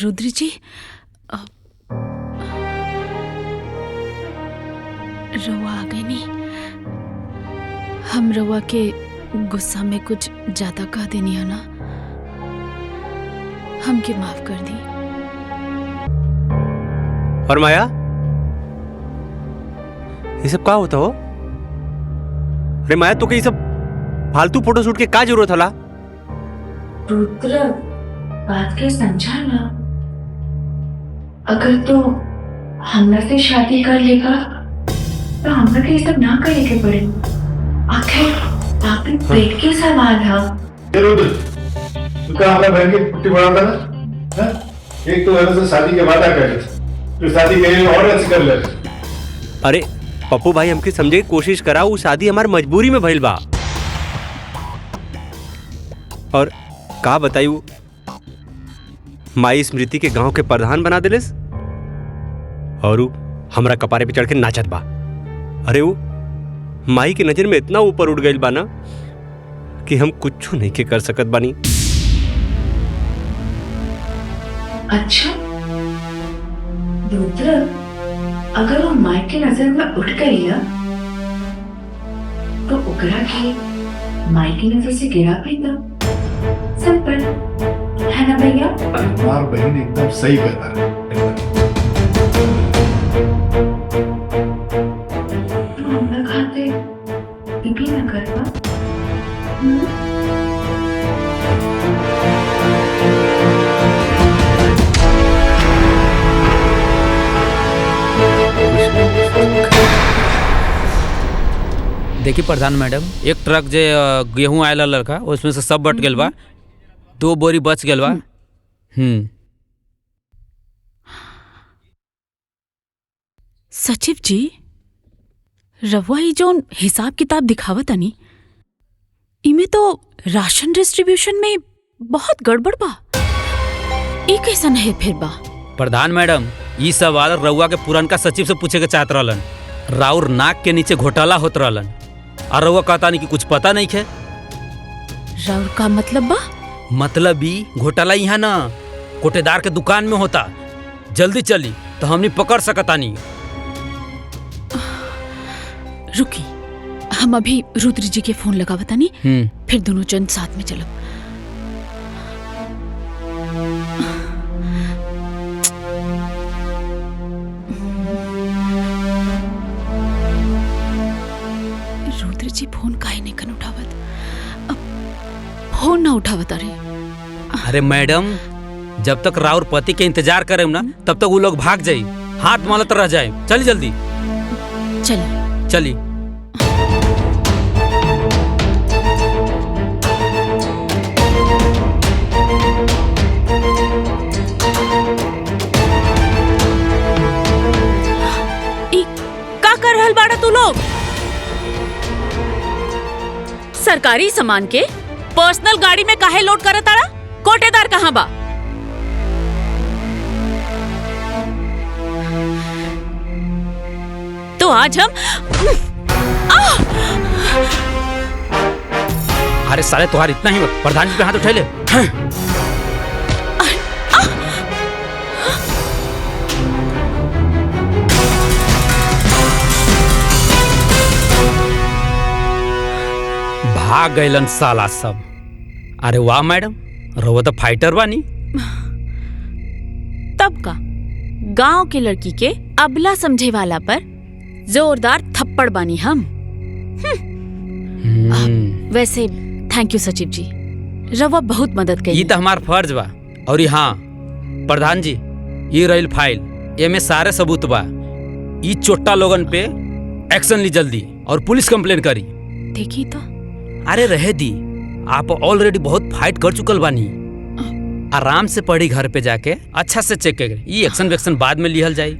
रुद्र जी रवा आ गई नहीं। हम रवा के गुस्सा में कुछ ज्यादा कह देनी है ना, हमके माफ कर दी। और माया ये सब का होता हो? अरे माया तो ये सब फालतू फोटो शूट के का जरूरत होला? रुद्र बात के समझा ना। अगर तो हमरा से शादी कर लेगा तो हमरा के सब ना करे के पड़े। आखिर आपके पेट के सवाल है। रुद्र तू क्या हमारे बहन की पुट्टी बढ़ाता ना? एक तो मेरे से शादी के वादा कर ले, तो शादी के और अच्छी कर ले। अरे पप्पू भाई हमके समझे की कोशिश करा, वो शादी हमार मजबूरी में भइल बा। और का बतायू माई स्मृति के गांव के प्रधान बना दिलेस और वो हमरा कपारे पे चढ़ के नाचत बा। अरे वो माई की नजर में इतना ऊपर उठ गई बा ना कि हम कुछ नहीं के कर सकत बानी। अच्छा रुद्र अगर वो माई की नजर में उठ गई ना तो ओकरा के माई की नजर से गिरा प्रीतम। सिंपल है ना भैया? हमार बहन एकदम सही कहता है हम लोग खाते भी ना करवा। देखिए प्रधान मैडम, एक ट्रक जे गेहूं आयल लड़का उसमें से सब बट गेल बा, 2 बोरी बच गेल बा। सचिव जी, रवा ई जोन हिसाब किताब दिखावत आनी, इमे तो राशन डिस्ट्रीब्यूशन में बहुत गड़बड़ बा। ई कैसन है फिर बा? प्रधान मैडम, ई सवाल रउआ के पुरनका सचिव से पूछे के चाहत रहलन। राउर नाक के नीचे घोटाला होत रहलन और रउआ कहता नहीं कि कुछ पता नहीं है। राउर का मतलब बा? मतलब ई घोटाला यहाँ ना कोटेदार के दुकान में होता। जल्दी चली तो हमनी पकड़ सकता नहीं। रुकी, हम अभी रुद्र जी के फोन लगावता नहीं, फिर दोनों जन साथ में चलो। रुद्र जी फोन काहे नहीं कन उठावत? अब फोन ना उठावत। अरे मैडम, जब तक राउर पति के इंतजार करे ना तब तक वो लोग भाग जाये, हाथ मलत रह जाए। चली जल्दी चलिए चली। का कर रहल बाड़ा तू लोग? सरकारी सामान के पर्सनल गाड़ी में काहे लोड करत तारा? कोटेदार कहाँ बा? तो आज हम अरे साले तुम्हार इतना ही प्रधान जी पे हाथ उठा ले। भाग गइलन साला सब। अरे वाह मैडम, रउआ तो फाइटर बानी। तब का गांव के लड़की के अबला समझे वाला पर जोरदार थप्पड़ बानी हम। वैसे थैंक यू सचिव जी, रवा बहुत मदद करी। ये तो हमार फर्ज बा। और हाँ प्रधान जी, ये रही फाइल, एमे सारे सबूत बा। ये चोट्टा लोगन पे एक्शन ली जल्दी और पुलिस कंप्लेन करी। देखी तो। अरे रहे दी, आप ऑलरेडी बहुत फाइट कर चुकल बानी। आराम से पढ़ी घर पे जाके अच्छा से चेक करे। ये एक्शन वेक्शन बाद में लिहल जाई।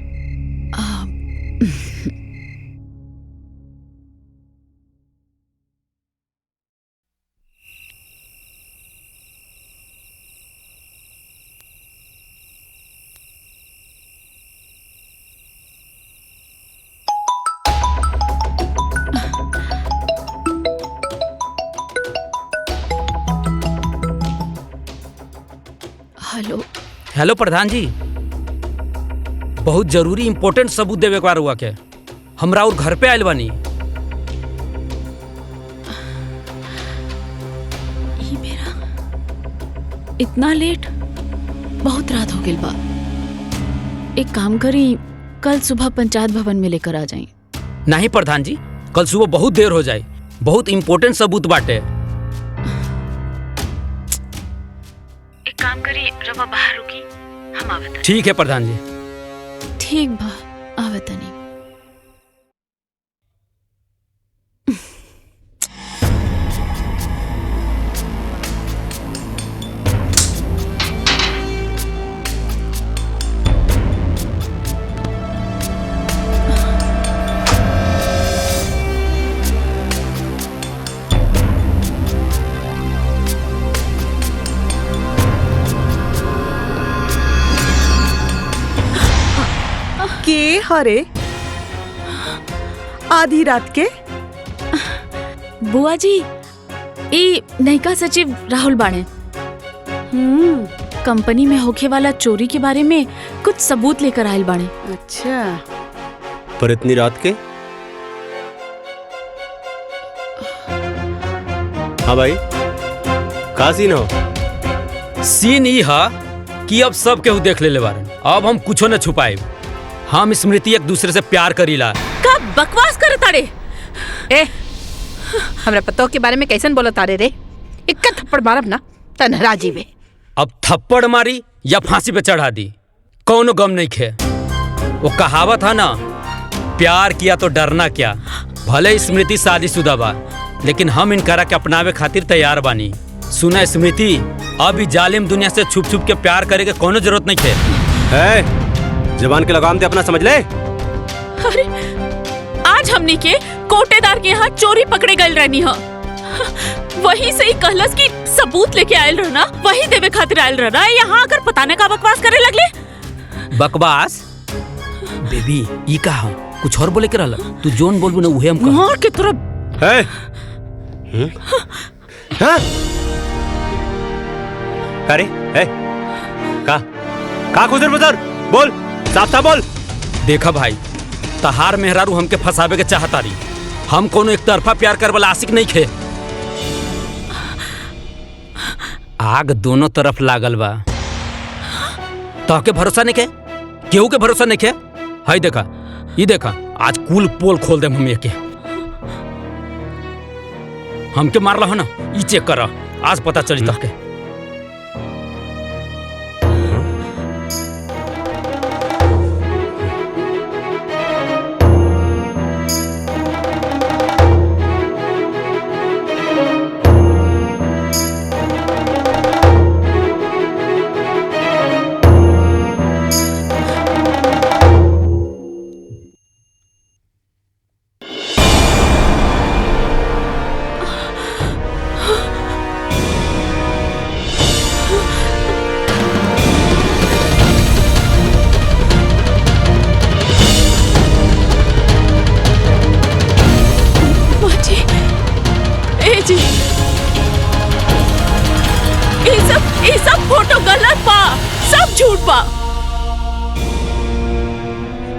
हेलो हेलो प्रधान जी, बहुत जरूरी इंपॉर्टेंट सबूत देवे के हुआ के हमरा और घर पे आयल बानी। ये मेरा इतना लेट, बहुत रात हो गई बा। एक काम करी, कल सुबह पंचायत भवन में लेकर आ जाए। नहीं प्रधान जी, कल सुबह बहुत देर हो जाए, बहुत इंपॉर्टेंट सबूत बाटे। एक काम करी, रवा बाहर रुकी, हम आवत। ठीक है प्रधान जी। ठीक बा, आवत नहीं। के हरे आधी रात के? बुआ जी, ई नयिका सचिव राहुल बाणे। कंपनी में होखे वाला चोरी के बारे में कुछ सबूत लेकर आयल बाणे। अच्छा, पर इतनी रात के? हाँ भाई, का सीन हो? सीन ई हा कि अब सब केहू देख ले बारन। अब हम कुछो न छुपाए। हम स्मृति एक दूसरे से प्यार करीला। का बकवास करे तारे? ए, हमरा पतो के बारे में कैसन बोला तारे रे? इक्का थप्पड़ मारब ना तनहरा जीवे। अब थप्पड़ मारी या फांसी पे चढ़ा दी, कौनो गम नहीं खे। वो कहावत है ना, प्यार किया तो डरना क्या। भले स्मृति शादीशुदा बा, लेकिन हम इनकरा के अपनावे खातिर तैयार बानी। सुना स्मृति, अब ई जालिम दुनिया से छुप छुप के प्यार करे के कोनो जरूरत नहीं खे। जबान के लगाम ते अपना समझ ले। अरे आज हमनी के कोटेदार के यहाँ चोरी पकड़े गए रहनी है। वही से ही कहलस की सबूत लेके आयल रहना, वही देवे खातिर आयल रहना। यहाँ आकर पता न का बकवास करे लगले। बकवास बेबी ई कहा कुछ और बोले के रहला? तू जोन बोलबू ना उहे हम कहा। मार के तरफ अरे का खुदर बुदर बोल, साफ साफ बोल। देखा भाई, तहार मेहरारू हमके फंसावे के चाहता रही। हम कोनो एक तरफा प्यार कर वाला आशिक नहीं खे। आग दोनों तरफ लागल बा। तहके भरोसा नहीं के, केहू के भरोसा नहीं के। हाय देखा, ये देखा, आज कुल पोल खोल दे हम के। हमके मारला हो ना, ई चेक कर, आज पता चली तहके।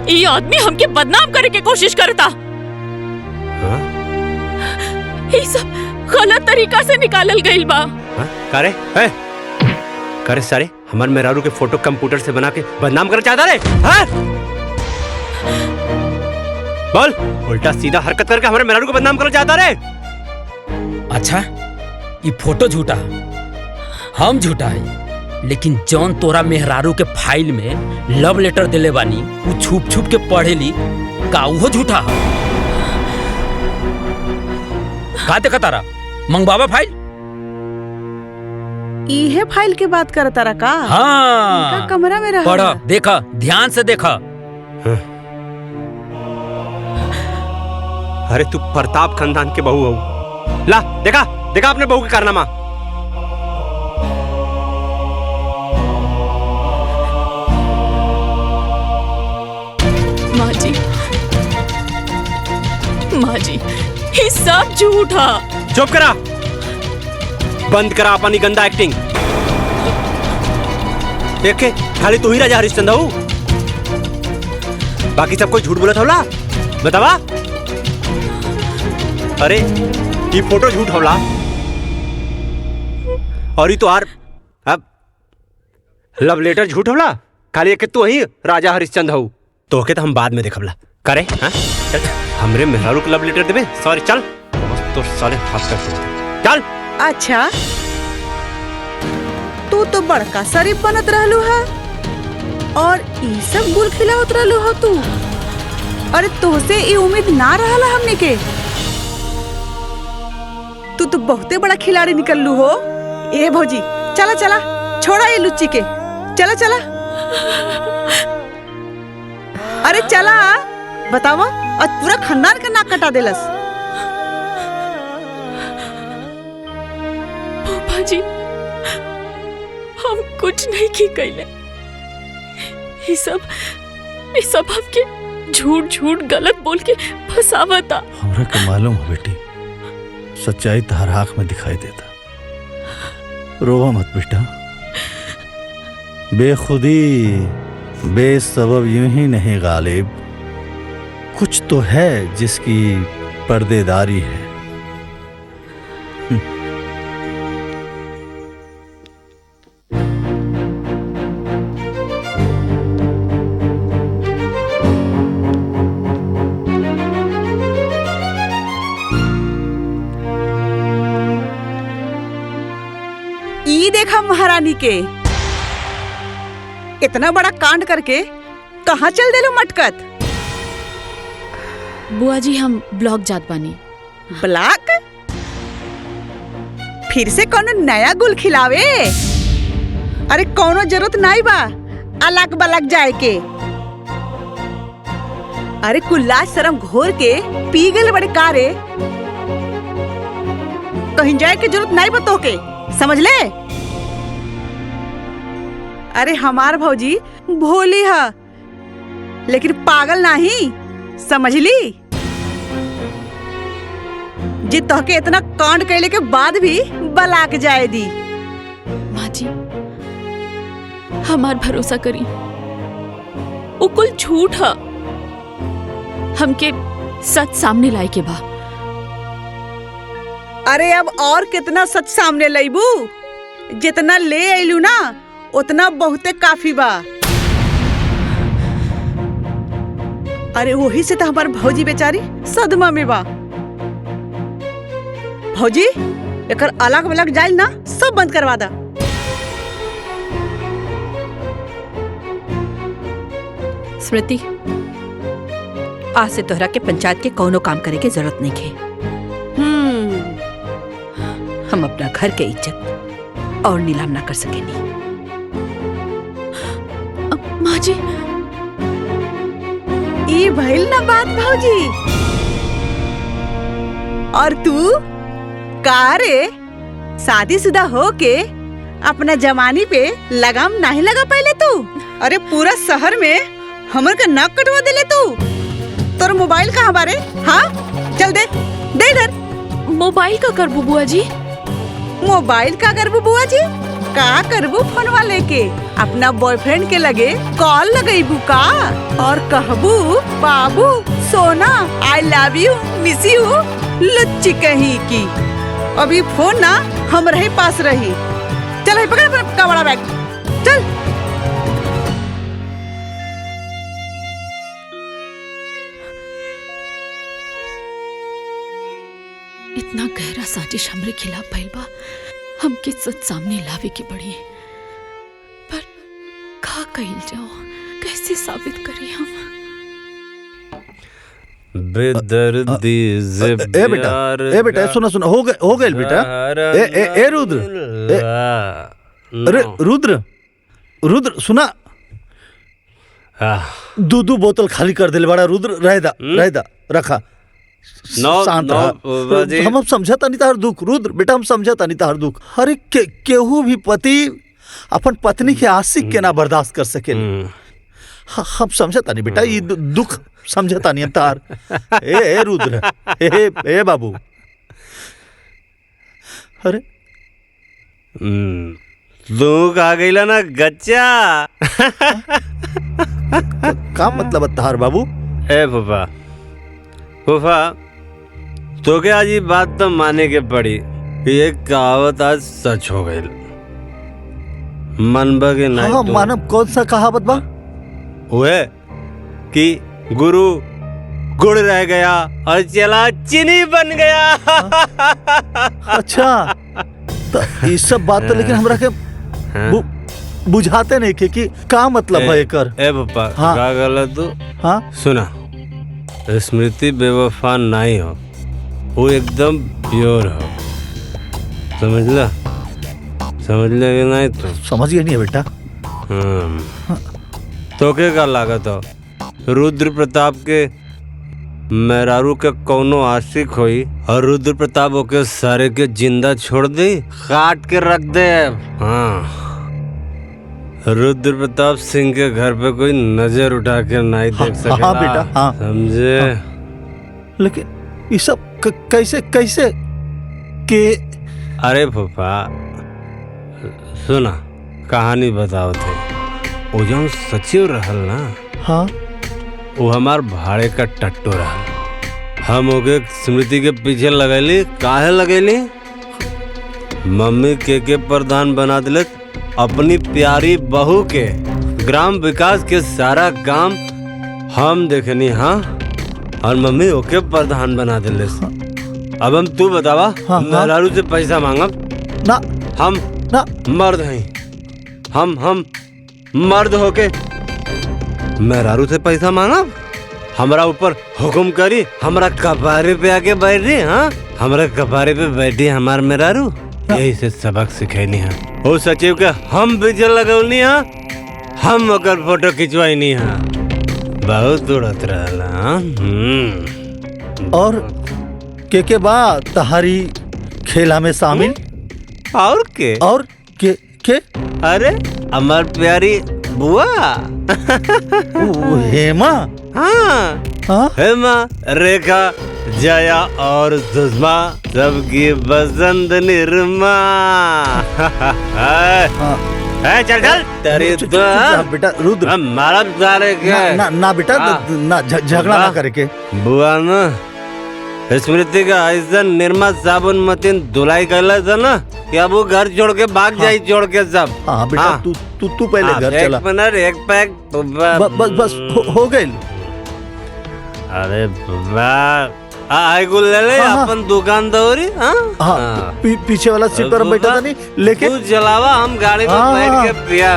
ये आदमी हमके बदनाम करे के कोशिश करता। ये सब गलत तरीका से निकालल गइल बा। करे सारे हमार मेहरारू के फोटो कंप्यूटर से बना के बदनाम कर चाहता रे? बोल, उल्टा सीधा हरकत करके हमारे मेहरारू को बदनाम कर चाहता रे? अच्छा, ये फोटो झूठा, हम झूठा है, लेकिन जौन तोरा मेहरारू के फाइल में लव लेटर दिले बानी वो छुप छुप के पढ़ेली, का वो झूठा है? का देखा तारा मंगवावा फाइल? इहे फाइल के बात करता रहा का? हाँ, कमरा में रहा। पढ़ा, देखा, ध्यान से देखा। अरे तू प्रताप खानदान के बहू हो। ला देखा, देखा अपने बहू के कारनामा। माँ जी, ये सब झूठा। चुप करा, बंद करा अपनी गंदा एक्टिंग। देखे खाली तू ही राजा हरिश्चंद्र हो, बाकी सब कोई झूठ बोला था। बतावा। अरे ये फोटो झूठ होला और ये तो आर अब लव लेटर झूठ होला। खाली एक तू ही राजा हरिश्चंद्र हो, तो के तो हम बाद में देखबला करे। हाँ चल, हमरे मेहरारू को लव लेटर देबे। सॉरी चल, तो साले हाथ कर चल। अच्छा, तू तो बड़का शरीफ बनत रहलू है और ई सब गुल खिलावत रहलू हो तू। अरे तोसे ई उम्मीद ना रहला हमने के। तू तो बहुते बड़ा खिलाड़ी निकललू हो। ए भौजी, चला चला, छोड़ा ये लुच्ची के, चला चला। अरे चला, बतावा, आज पूरा खानदान का नाक कटा देलस। पापा जी, हम कुछ नहीं की कैले। ये सब हमके झूठ झूठ गलत बोल के फसावता। हमरा के मालूम है बेटी, सच्चाई तहर आँख में दिखाई देता। रोवा मत बेटा, बेखुदी बेसबब यूं ही नहीं गालिब, कुछ तो है जिसकी पर्देदारी है। महारानी के। इतना बड़ा कांड करके कहाँ चल देलो मटकत? बुआ जी हम ब्लॉक जात बानी। ब्लॉक? फिर से कोनो नया गुल खिलावे? अरे कोनो जरूरत नहीं बा अलग बलक जाए के। अरे कुल्ला शर्म घोर के पी गए बड़े कारे, कहीं जाए के जरूरत नहीं बतो के, समझ ले। अरे हमार भौजी भोली है लेकिन पागल नहीं, समझ ली। जे तोहके इतना कांड कैले के बाद भी बलाक जाए दी। माँ जी हमार भरोसा करी, वो कुल झूठ है। हमके सच सामने लाए के बा। अरे अब और कितना सच सामने लईबू? जितना ले आइलू ना उतना बहुते काफी बा। अरे वही से तो हमार भौजी बेचारी सदमा में बा। भौजी एकर अलग अलग जाइल ना सब बंद करवा दा। स्मृति, आज से तोहरा के पंचायत के कौनो काम करे के जरूरत नहीं है। हम अपना घर के इज्जत और नीलाम ना कर सकेनी। माँ जी ई भइल ना बात भौजी। और तू का रे, शादीशुदा हो के अपना जवानी पे लगाम नहीं लगा पहले तू? अरे पूरा शहर में हमर का नाक कटवा देले तू। तोर मोबाइल कहाँ बारे? हाँ चल दे दे इधर। मोबाइल का करबू बुआ जी? मोबाइल का करबू बुआ जी? का करबू फोनवा लेके अपना बॉयफ्रेंड के लगे कॉल लगेबू का और कहबू बाबू सोना I love you miss you लुच्ची कहीं की। अभी फोन ना हम रहे पास रही। चल पकड़ अपना बड़ा बैग चल। इतना गहरा साजिश हमरे खिलाफ भइल बा, हमके सच सामने लावे के पड़ी। पर का कहिल जाओ, कैसे साबित करी हम? बेदर्दी से ए बेटा सुनो सुनो, हो गए बेटा। ए रुद्र, अरे रुद्र सुना, दो बोतल खाली कर दिल बड़ा। रुद्र रह दा रखा। शांत रहा। हम समझता नहीं तार दुख। रुद्र बेटा हम समझता नहीं तार दुख। अरे केहू भी पति अपन पत्नी के आशिक के ना बर्दाश्त कर सके। हम समझता नहीं बेटा, ये दुख समझता नहीं तार। ए रुद्र, ए बाबू। अरे दुख आ गईला ना गच्चा। का मतलब तार बाबू? ए फूफा तो क्या आज ये बात तो माने के पड़ी कि ये कहावत आज सच हो गई। मन बगे नहीं। हाँ मानव, कौन सा कहावत बा? हुए कि गुरु गुड़ रह गया और चला चीनी बन गया। अच्छा तो ये सब बात तो लेकिन हमरा के बुझाते नहीं कि का मतलब है एकर। ए पापा हाँ। का गलत तू? हाँ सुना, स्मृति बेवफा नहीं हो, वो एकदम प्योर हो। समझ ले कि नहीं? तो समझ गया नहीं है बेटा। तो क्या लागत हो रुद्र प्रताप के मेहरारू के कौनो आशिक होई और रुद्र प्रताप ओके सारे के जिंदा छोड़ दे, काट के रख दे। हाँ, रुद्र प्रताप सिंह के घर पे कोई नजर उठा के नहीं देख सकेला। हाँ बेटा, हाँ समझे? हाँ। लेकिन ये सब कैसे के? अरे फूफा सुना, कहानी बताओ थे। वो जो सचिव रहल ना, हाँ वो हमार भाड़े का टट्टू रहल। हम ओके स्मृति के पीछे लगैली। काहे लगैली? मम्मी के प्रधान बना दिले अपनी प्यारी बहू के। ग्राम विकास के सारा काम हम देखनी। हाँ, और मम्मी ओके प्रधान बना दिले। अब हम तू बतावा, हाँ, मेहरारू से पैसा मांगब ना? हम ना मर्द हैं हम मर्द होके मेहरारू से पैसा मांगा, हमरा ऊपर हुक्म करी, हमरा कपारे पे आके बैठ रही। हाँ, हमरा कपारे पे बैठी हमार मेहरारू, यही से सबक सिखैनी है। ओ सचिव के हम पीछे लगौनी है, हम ओकर फोटो खिंचवाई नहीं है, बहुत उड़त रहला। और के बाद तहारी खेला में शामिल और के अरे हमार प्यारी बुआ हेमा। हाँ हेमा, रेखा, जया और सुषमा सबकी बसंत निर्मा। चल तेरी बेटा रुद्र, हमारा सारे क्या ना बेटा ना झगड़ा ना करके। बुआ ना स्मृति का ऐसा निर्मा साबुन मतीन धुलाई कर था ना कि अब वो घर छोड़ के भाग जाए, छोड़ के सब। हाँ बेटा, तू पहले घर चला। एक मिनट, एक पैक बस हो गए। अरे आई गुल ले ले, अपन दुकान दौरी। हाँ, पीछे वाला सीट पर बैठा था नहीं, लेके तू जलावा, हम गाड़ी में बैठ के पिया।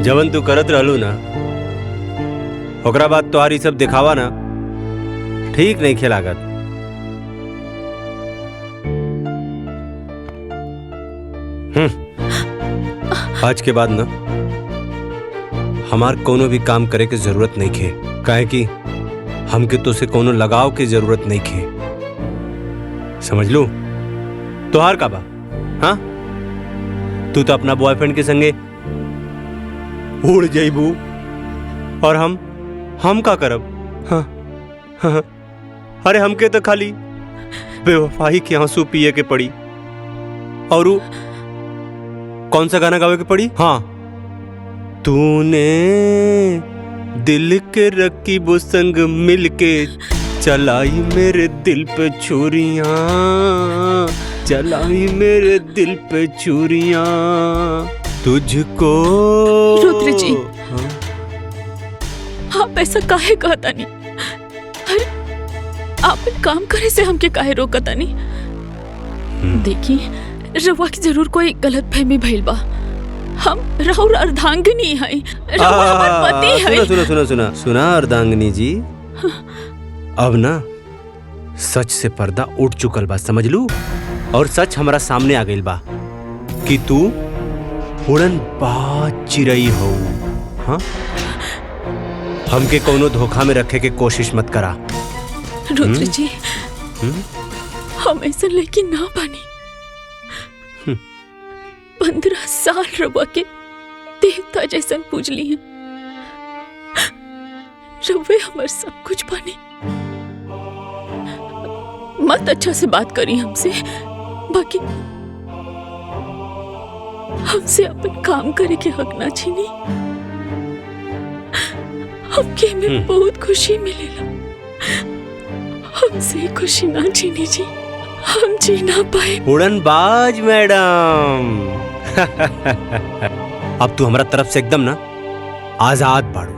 जवन तू करत रहलू ना, ओकरा बाद तोहारी सब दिखावा ना ठीक नहीं खेलागत। आज के बाद ना हमार कोनो भी काम करे के जरूरत नहीं खे, काहे कि हमके तो से कोनो लगाव की जरूरत नहीं खे, समझ लू। तोहार का बा? हाँ, तू तो अपना बॉयफ्रेंड के संगे उड़ जाइबू, और हम का करब? हाँ, हाँ, अरे हमके तो खाली बेवफाई के आंसू पिए के पड़ी। और कौन सा गाना गावे के पड़ी? हाँ, तूने दिल के रकीबों संग मिलके चलाई मेरे दिल पे छुरियां, चलाई मेरे दिल पे छुरियां, तुझको। रुद्र जी, आप ऐसा काहे कहता नहीं? अरे आप काम करे से हमके काहे रोकता नहीं? देखिए, रवा की जरूर कोई गलत फहमी भइल बा। हम राहुल अर्धांगिनी है, रवा हमार पति है। सुना अर्धांगिनी जी, अब ना सच से पर्दा उठ चुकल बा, समझ लू। और सच हमारा सामने आ गइल बा कि तू उड़न बाज चिरई हो। हाँ, हमके कोनो धोखा में रखे के कोशिश मत करा। रुद्र जी, हम ऐसा लेकिन ना बनी। 15 साल रवा के देवता जैसन पूज ली है, रवे हमार सब कुछ बनी। मत अच्छा से बात करी हमसे, बाकी हमसे अपन काम करे के हक ना छीनी। हमके में बहुत खुशी मिलेला, हमसे खुशी ना छीनी जी, हम जी ना पाए। उड़नबाज मैडम, अब तू हमारा तरफ से एकदम ना आजाद बाड़ू,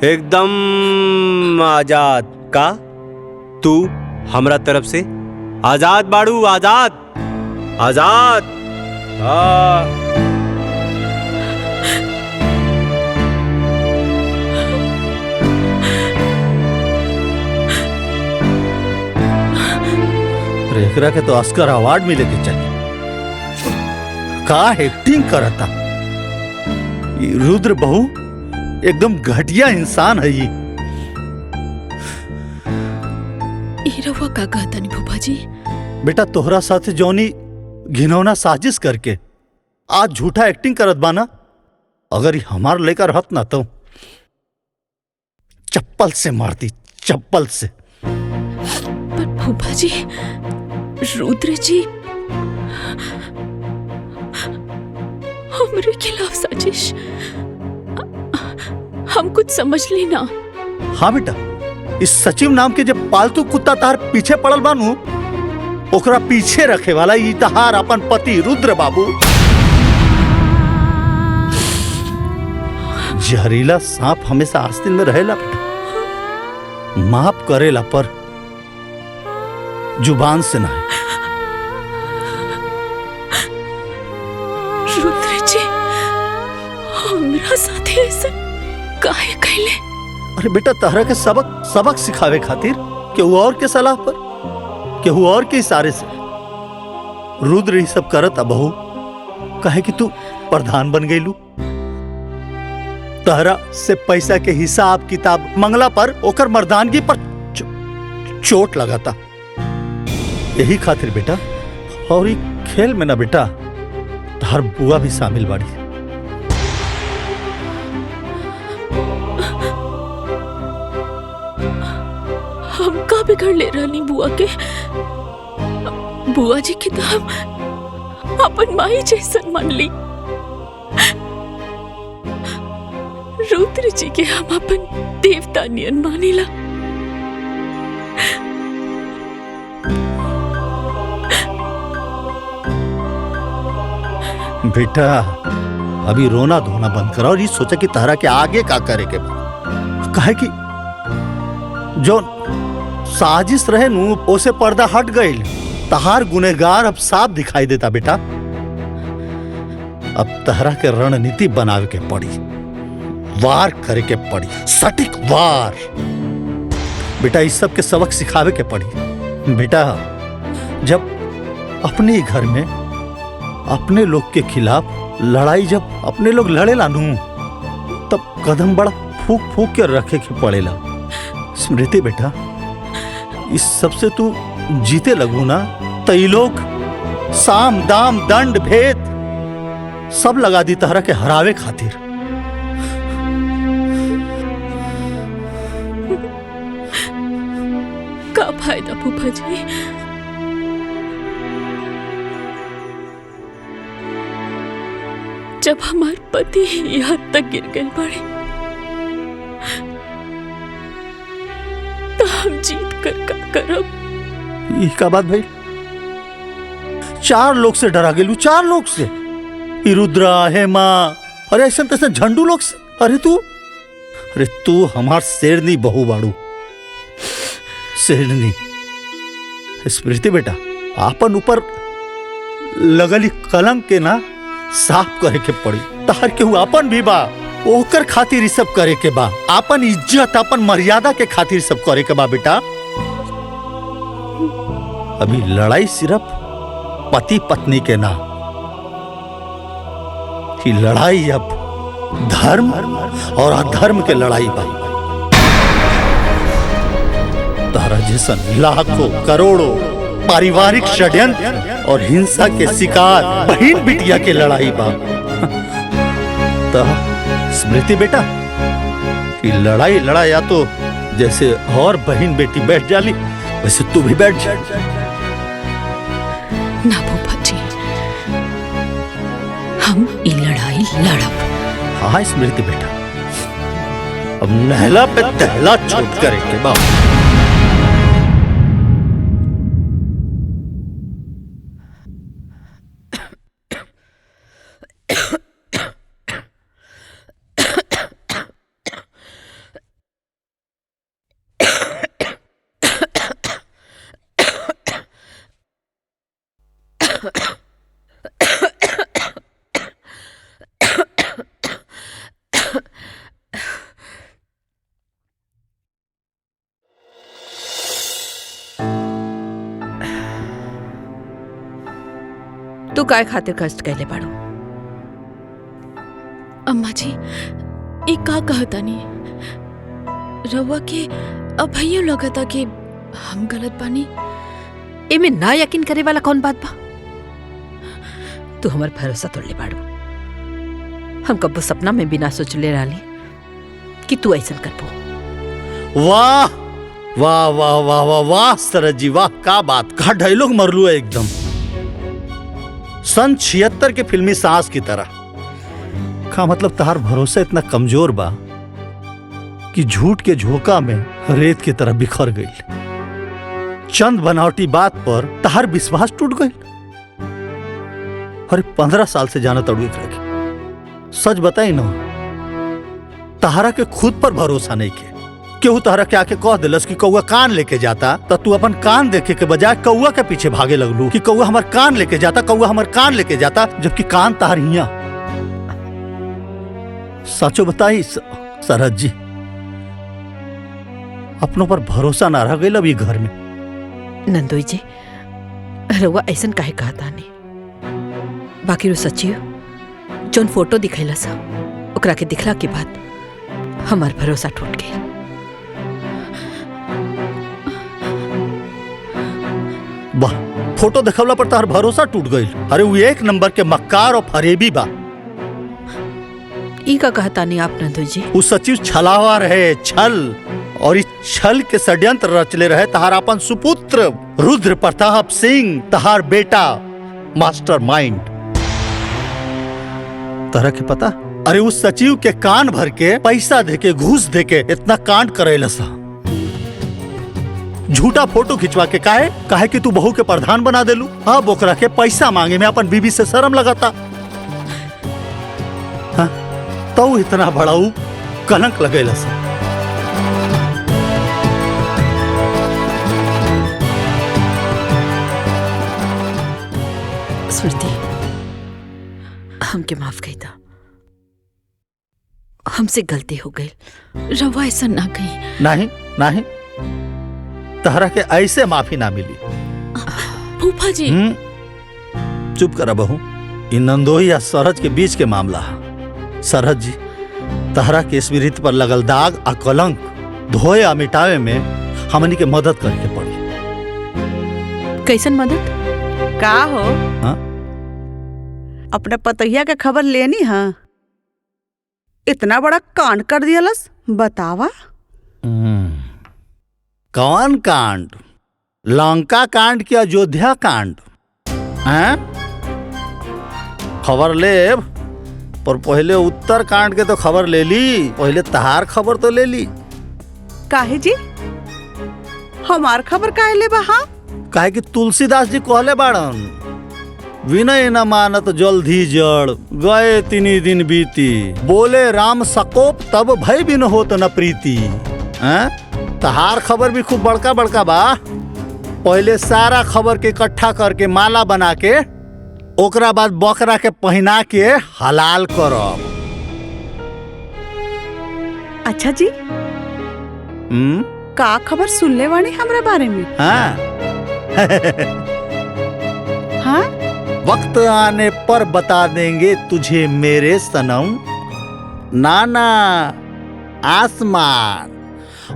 एकदम आजाद का। तू हमारा तरफ से आजाद बाड़ू, आजाद आजाद। एकरा के तो ऑस्कर अवार्ड मिले के चाहिए। का एक्टिंग करता ये रुद्र बहू, एकदम घटिया इंसान है ये। रवा का कहता नहीं भूपा जी? बेटा तोहरा साथ जौनी घिनौना साजिश करके आज झूठा एक्टिंग करत बाना, अगर ये हमार लेकर रहत ना तो चप्पल से मारती, चप्पल से। पर भूपा जी, रुद्र जी हमारे खिलाफ साजिश, हम कुछ समझ ली ना। हाँ बेटा, इस सचिव नाम के जब पालतू कुत्ता तार पीछे पड़ल बानू, ओकरा पीछे रखे वाला ई तहार अपन पति रुद्र बाबू जहरीला सांप हमेशा आस्तीन में रहेला बेटा, माफ करेला पर जुबान से ना। रुद्र जी हमरा साथे ऐसा काहे कहले? अरे बेटा तहरा के सबक सिखावे खातिर केहू और के सलाह पर, केहू और के इशारे से रुद्र ही सब करत बहू, काहे कि तू प्रधान बन गईलू। तहरा से पैसा के हिसाब किताब मंगला पर ओकर मर्दानगी पर चोट लगाता। यही खातिर बेटा, और ई खेल में ना बेटा तहर बुआ भी शामिल बाड़ी। हम का बिगड़ ले रहनी बुआ के? बुआ जी के तो हम अपन माई जैसन मान ली। रुद्र जी के हम अपन देवता नियन मानिला। बेटा अभी रोना धोना बंद करो और ये सोचा कि तारा के आगे का करे के बा। काहे कि जो साजिश रहे नू ओसे पर्दा हट गईल। तहार गुनहगार अब साफ दिखाई देता बेटा। अब तहरा के रणनीति बनावे के पड़ी, वार करे के पड़ी, सटीक वार। बेटा इस सब के सबक सिखावे के पड़ी। बेटा जब अपने ही घर में अपने लोग के खिलाफ लड़ाई जब अपने लोग लड़े लानू, तब कदम बड़ा फूक फूक के रखे के पड़ेला। स्मृति बेटा इस सबसे तू जीते लगू ना, तई लोग साम दाम दंड भेद सब लगा दी तहरा के हरावे खातिर। का फायदा फूफा जी? जब हमार पति यहाँ तक गिर गए पड़े तो हम जीत कर का करब? ये का बात भाई? 4 लोग से डरा गेलू, 4 लोग से। ई रुद्रा, हेमा, अरे ऐसा तैसे झंडू लोग से। अरे तू हमार शेरनी बहू बाड़ू, शेरनी। स्मृति बेटा आपन ऊपर लगली कलंक के ना साफ करे के पड़ी। तार केहू आपन भी बा, ओकर खातिर ई सब करे के बा। आपन इज्जत आपन मर्यादा के खातिर सब करे के बा बेटा। अभी लड़ाई सिर्फ पति पत्नी के ना, कि लड़ाई अब धर्म और अधर्म के लड़ाई बा। तारा जैसन लाखों करोड़ों पारिवारिक षड्यंत्र और हिंसा के शिकार बहन बिटिया के लड़ाई बा। तो स्मृति बेटा कि लड़ाई लड़ाया तो जैसे और बहन बेटी बैठ जाली वैसे तू भी बैठ जा। ना फूफा जी, हम ये लड़ाई लड़ब। हाँ स्मृति बेटा, अब नहला पे दहला छूट करे के बाद। तू काय खातिर कष्ट कैले बाड़ू? अम्मा जी ये का कहता नहीं, रवा के अब भैया लगता कि हम गलत बानी। एमे ना यकीन करे वाला कौन बात बा? तू हमार भरोसा तोड़ले बाड़ू। हम कब्बो सपना में भी ना सोचले रहली कि तू ऐसा करबो। वाह वाह वाह वाह वाह वाह सरज जी वाह, का बात, का डायलॉग मरलू है एकदम सन 76 के फिल्मी सांस की तरह। का मतलब तहार भरोसा इतना कमजोर बा कि झूठ के झोंका में रेत की तरह बिखर गई। चंद बनावटी बात पर तहार विश्वास टूट गई। अरे 15 साल से जाना तड़ू एकरा के। सच बताई ना, तहारा के खुद पर भरोसा नहीं के। केहू तहरा के आके कह दिलस कि कौआ कान लेके जाता, तो तू अपन कान देखे के बजाय कौआ के पीछे भागे लगलू कि कौआ हमार कान लेके जाता, कौआ हमार कान लेके जाता, जबकि कान तहार हिया। सचो बताई सरहद जी, अपनों पर भरोसा ना रह गई अब ये घर में। नंदोई जी, रउआ ऐसन काहे कहता नहीं? बाकी रो सच्ची जोन फोटो दिखैला सा, ओकरा के दिखला के बाद हमार भरोसा टूट गया। वाह, फोटो देखवला पर तार भरोसा टूट गई। अरे वो एक नंबर के मक्कार और फरेबी बा। ई का कहता नहीं आप नंदोई जी? वो सचिव छलावा रहे, छल, और इस छल के षड्यंत्र रचले रहे तहार अपन सुपुत्र रुद्र प्रताप सिंह, तहार बेटा मास्टर माइंड। तरह के पता? अरे उस सचिव के कान भर के पैसा देके, घूस देके इतना कांड करेला सा। झूठा फोटो खिंचवा के काहे कि तू बहू के प्रधान बना देलू। अब ओकरा के पैसा मांगे में अपन बीबी से शर्म लगाता। हाँ? तो इतना बड़ा कलंक लगेला सा। स्मृति, हमके माफ कही था, हमसे गलती हो गई। रवा ऐसा ना कही। नहीं नहीं, तहरा के ऐसे माफी ना मिली। फूफा जी। चुप करा बहू, इन नंदोई या सरहद के बीच के मामला है। सरहद जी, तहरा के स्मृति पर लगल दाग आ कलंक धोए आ मिटावे में हमनी के मदद करके पड़ी। कैसन मदद? का हो? हाँ? अपने पतैया के खबर लेनी है? इतना बड़ा कांड कर दियलस, बतावा। कौन कांड? लंका कांड की अयोध्या कांड? हैं? खबर ले, पर पहले उत्तर कांड के तो खबर ले ली। पहले तहार खबर तो ले ली। काहे जी? हमार खबर काहे ले बहा? काहे कि तुलसीदास जी कहले बाड़न, विनय न मानत जल्दी जड़, गए तिनी दिन बीती, बोले राम सकोप तब भय बिन होत न प्रीति। हैं? तहार खबर भी खूब बड़का बड़का बा। पहले सारा खबर के इकट्ठा करके माला बना के, ओकरा बाद बकरा के पहना के हलाल करब। अच्छा जी, का खबर सुनले वाणी हमरा बारे में? हाँ? हाँ? वक्त आने पर बता देंगे तुझे मेरे सनम। नाना आसमान,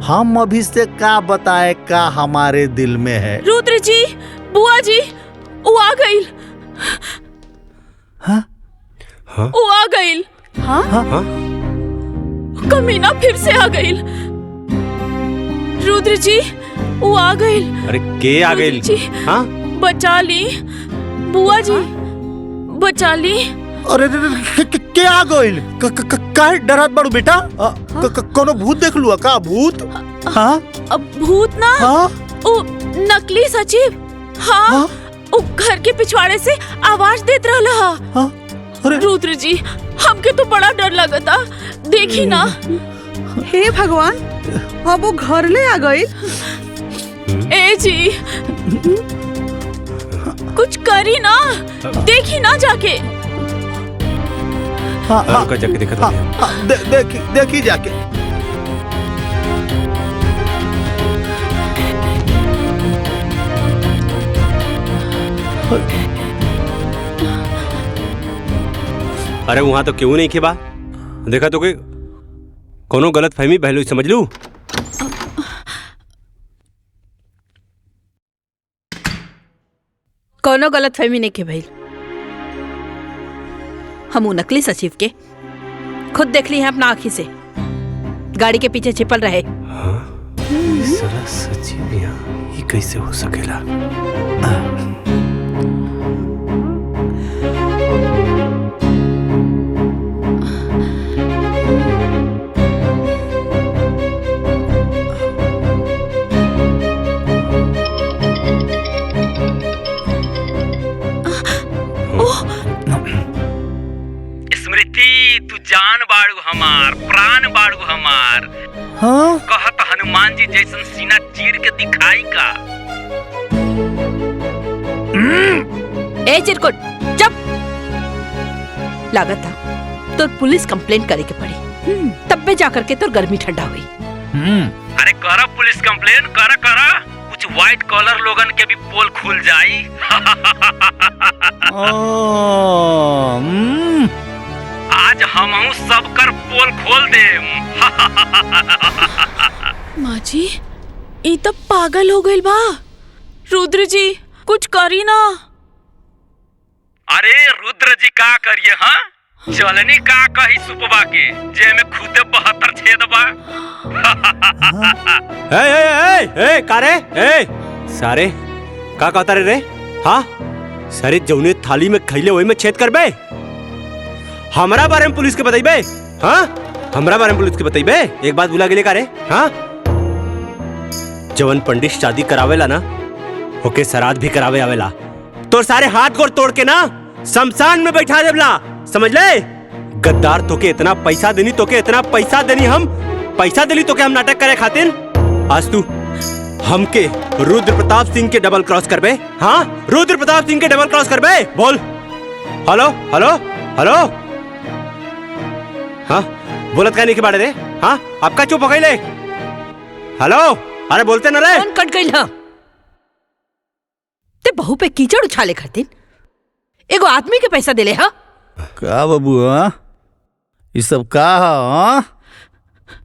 हम अभी से का बताए का हमारे दिल में है। रुद्र जी, बुआ जी, वो आ गई। हाँ? हाँ? वो आ गई। हाँ? हाँ? कमीना फिर से आ गई। रुद्र जी, वो आ गई। अरे के आ गई? जी, हाँ? बचा ली बुआ जी, बचा ली। अरे क्या आ गइल? काहे डरत बाड़ू बेटा? कोनो भूत देख लुआ का? भूत? हाँ? अब भूत ना, हाँ? वो नकली सचिव। हाँ, वो घर के पिछवाड़े से आवाज देत रहला। हाँ? अरे रुद्र जी, हमके तो बड़ा डर लगता। देखी ना। हे भगवान, अब वो घर ले आ गई। ए जी, कुछ करी ना, देखी ना जाके। हाँ, हाँ, रुका जाके देखा हाँ, हाँ, देखी जाके। अरे वहां तो क्यों नहीं खे बा? देखा तो कोई कोनो गलत फहमी पहलू समझ लू। कोनो गलत फहमी नहीं के भइल। हम उ नकली सचिव के खुद देख ली हैं अपना आँखी से, गाड़ी के पीछे छिपल रहे। हाँ? साला सचिव यहाँ ये कैसे हो सकेला? हाँ कहत हनुमान जी जैसन सीना चीर के दिखाई का। ए चिरकुट चुप। लागत था तो पुलिस कंप्लेंट करे के पड़ी, तब पे जाकर के तो गर्मी ठंडा हुई। अरे करा पुलिस कंप्लेन, करा करा, कुछ व्हाइट कॉलर लोगन के भी पोल खुल जाई। आज हमहू सबकर पोल खोल देम। माँ जी ई तब पागल हो गइल बा। रुद्र जी कुछ करी ना। अरे रुद्र जी का करिए? हाँ चलनी का कही सुपवा के जे में खुदे 72 छेद बा। ए कारे ए सारे का कहता रे? हाँ सारे जौने थाली में खैले वही में छेद करबे। हमरा बारे में पुलिस के बताइबे? हाँ हमरा बारे में पुलिस के बताइबे? एक बात भुला गेले का रे? हाँ जवन पंडित शादी करावेला ना ओके श्राद्ध भी करावे आवेला। तो सारे हाथ गोड़ तोड़ के ना शमशान में बैठा देवला, समझ ले? गद्दार तोके इतना पैसा देनी, तोके इतना पैसा देनी, हम पैसा देली तोके हम नाटक करे खातिर। आज तू हमके रुद्र प्रताप सिंह के डबल क्रॉस करबे? हाँ रुद्र प्रताप सिंह के डबल क्रॉस करबे? बोल। Hello hello hello. हाँ बोलत कहने के बारे रे? हाँ आपका चुप हो गई ले। हेलो अरे बोलते न रे। कौन कट गई? हाँ ते बहू पे कीचड़ उछाले खातिर एगो आदमी के पैसा देले? हाँ का बबुआ ये सब का? हाँ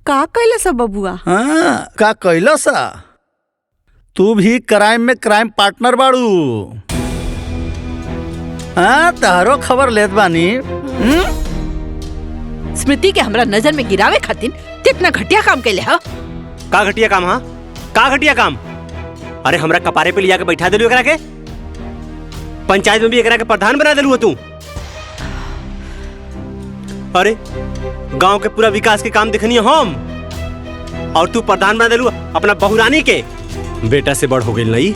का कैला सब बबुआ? हाँ का कैला सा? तू भी क्राइम में क्राइम पार्टनर बाड़ू। हाँ तारो खबर लेत बानी। स्मृति के हमरा नजर में गिरावे खातिर कितना घटिया काम कैले? हाँ का घटिया काम? हाँ का घटिया काम? अरे हमरा कपारे पे लिया के बैठा देलू एकरा के, पंचायत में भी एकरा के प्रधान बना देलू तू। अरे गांव के पूरा विकास के काम देखनी हम और तू प्रधान बना देलू अपना बहुरानी के। बेटा से बड़ हो गई नहीं,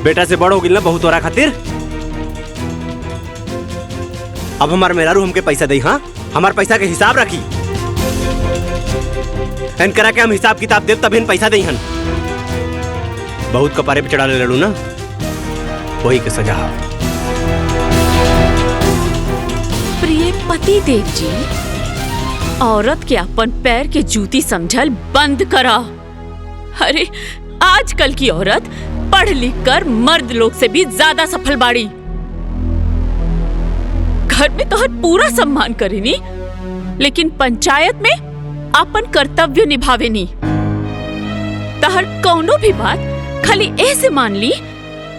बेटा से बड़ हो गई ना बहुत तोरा खातिर। अब हमार मेहरारू हमके पैसा दे। हाँ हमार पैसा के हिसाब रखी, इन करा के हम हिसाब किताब देव तब इन पैसा दे। हन बहुत कपारे पे चढ़ा ले लड़ू ना, वही के सजा। प्रिय पति देव जी, औरत के अपन पैर के जूती समझल बंद करा। अरे आजकल की औरत पढ़ लिख कर मर्द लोग से भी ज्यादा सफल बाड़ी। घर में तो हर पूरा सम्मान करेनी, लेकिन पंचायत में अपन कर्तव्य निभावेनी। तहर कौनो भी बात खाली ऐसे मान ली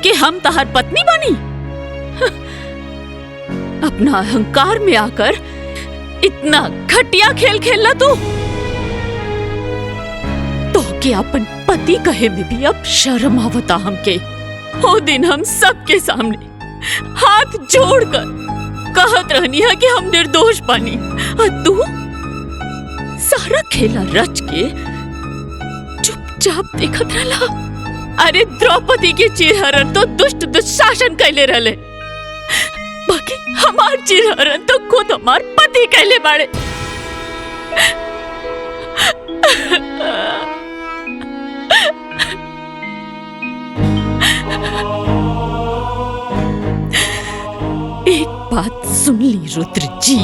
कि हम तहर पत्नी बनी। अपना अहंकार में आकर इतना घटिया खेल खेलना तू तो कि अपन पति कहे में भी अब शर्म आवता हमके। वो दिन हम सबके सामने हाथ जोड़कर कहत रहनी है कि हम निर्दोष बनी, और तू सारा खेला रच के चुपचाप देखत रहला। अरे द्रौपदी के चिरहरण तो दुष्ट दुशासन कैले रहले, बाकी हमार चिरहरण तो खुद हमार पति कैले बाड़े। एक बात सुन ली रुद्र जी,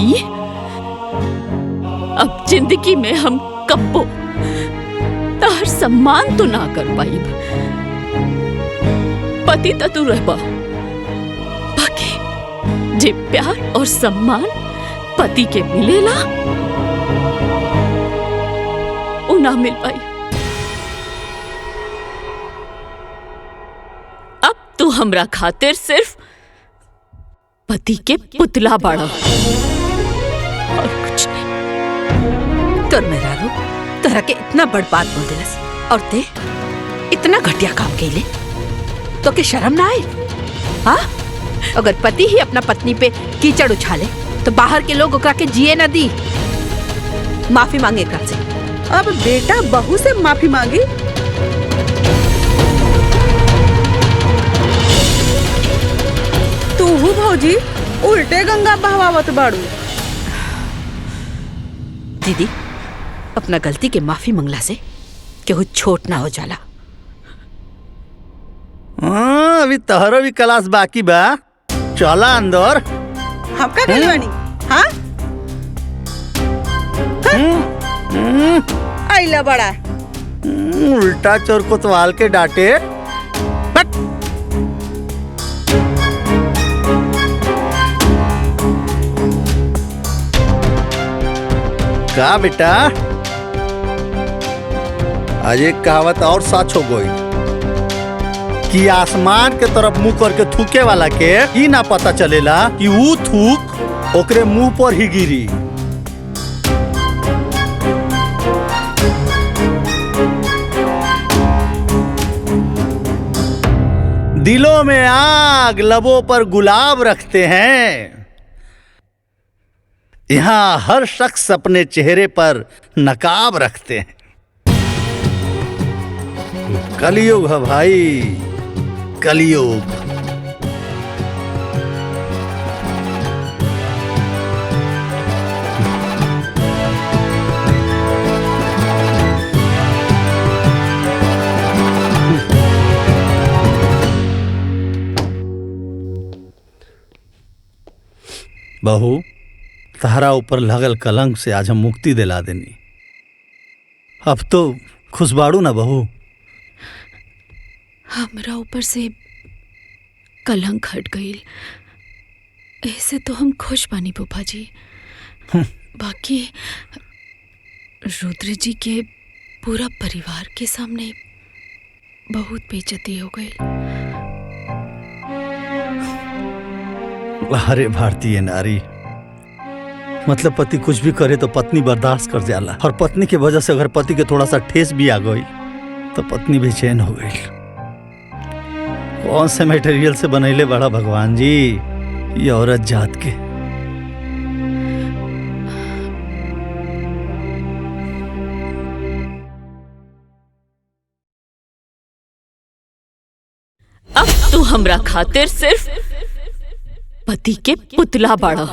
अब जिंदगी में हम कब्बो तार सम्मान तो ना कर पाई। पति तो तू रहबा, बाकी जे प्यार और सम्मान पति के मिलेला वो ना मिल पाई। अब तू हमरा खातिर सिर्फ पति के पुतला बाड़ा और कुछ नहीं। तोर मेहरारू तोहरा के इतना बड़ बात बोल दिलस और ते इतना घटिया काम कैले तो के शर्म ना आए? हाँ अगर पति ही अपना पत्नी पे कीचड़ उछाले तो बाहर के लोग ओकरा के जिए न दी। माफी मांगे एकरा से। अब बेटा बहू से माफी मांगी? तू भौजी उल्टे गंगा बहवावत बाड़ू। दीदी अपना गलती के माफी मंगला से केहू छोट ना हो जाला। हाँ, अभी तहरो भी क्लास बाकी बा। चला अंदर। हम का गइल बानी? हाँ आइला बड़ा उल्टा चोर कोतवाल के डांटे। हट। का बेटा, आज एक कहावत और सच हो गई कि आसमान के तरफ मुंह करके थूके वाला के ही ना पता चलेला कि वो थूक ओकरे मुंह पर ही गिरी। दिलों में आग, लबों पर गुलाब रखते हैं। यहाँ हर शख्स अपने चेहरे पर नकाब रखते हैं। कलयुग है भाई, कलयुग। बहू, तहरा ऊपर लगल कलंक से आज हम मुक्ति दिला देनी। अब तो खुशबाड़ू ना बहू। हमरा ऊपर से कलंक हट गई, ऐसे तो हम खुश बानी फूफा जी। बाकी रुद्र जी के पूरा परिवार के सामने बहुत बेइज्जती हो गई। अरे भारतीय नारी, मतलब पति कुछ भी करे तो पत्नी बर्दाश्त कर जाला, और पत्नी की वजह से अगर पति के थोड़ा सा ठेस भी आ गई तो पत्नी बेचैन हो गई। कौन से मटेरियल से बनैले बड़ा भगवान जी ये औरत जात के। अब तू हमरा खातिर सिर्फ पति के पुतला बाड़ा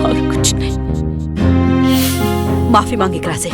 और कुछ नहीं। माफी मांगे एकरा से।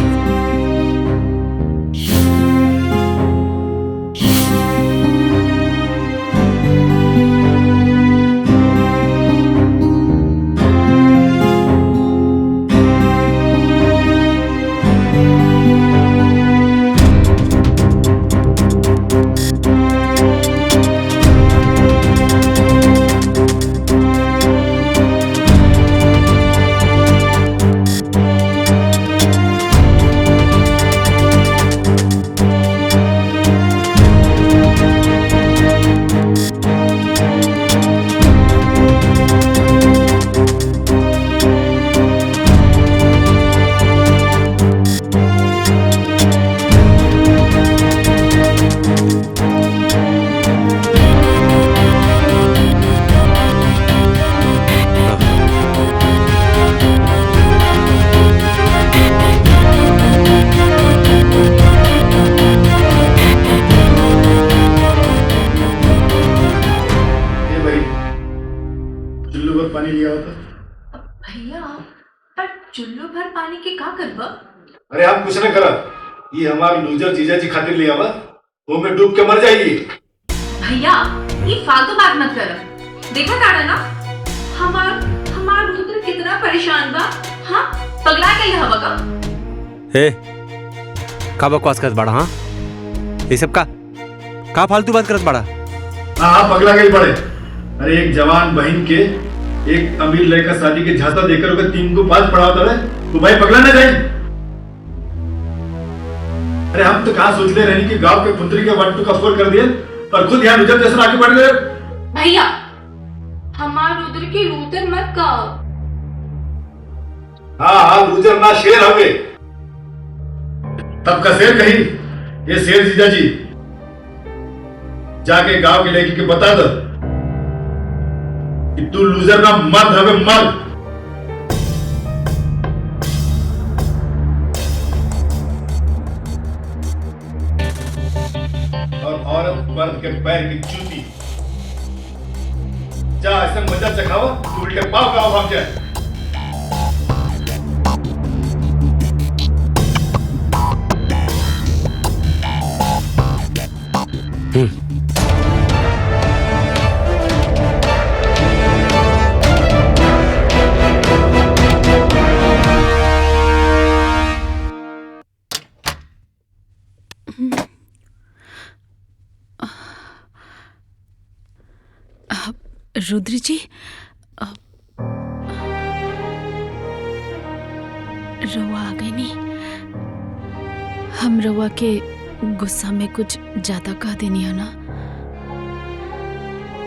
पानी लिया होता भैया, पर चुल्लू भर पानी के का करबा? अरे हम कुछ न करा, ये हमार लूजर जीजा जी खातिर लिया हुआ, वो में डूब के मर जाएगी। भैया ये फालतू बात मत कर। देखा ताड़ा ना हमार रुद्र कितना परेशान बा। हाँ पगला गई हवा का। हे का बकवास करत बाड़ा? हाँ ये सब का फालतू बात करत बाड़ा? हाँ पगला गई बड़े। अरे एक जवान बहन के एक अमीर लड़का शादी के झांसा देकर ओके 3 को 5 पढ़ाता है, तो भाई पगला ना जाए। अरे हम तो कहाँ सोचते रहे कि गांव के पुत्री के 1 2 का 4 कर दिए और खुद यहाँ रुद्र जैसा आगे बढ़ गए। भैया हमार रुद्र की लूतर मत कहो। हाँ रुद्र ना शेर हो गए, तब का शेर कही। ये शेर जीजा जी जाके गांव के लड़की के बता दो कि तू लूजर ना मर्द हवे, मर्द। और औरत मर्द के पैर की जूती। जा ऐसे मजा चखाओ कि उल्टे पाव का भाग जाए। रुद्र जी, रवा आ गई नहीं। हम रवा के गुस्सा में कुछ ज्यादा कह देनी है ना,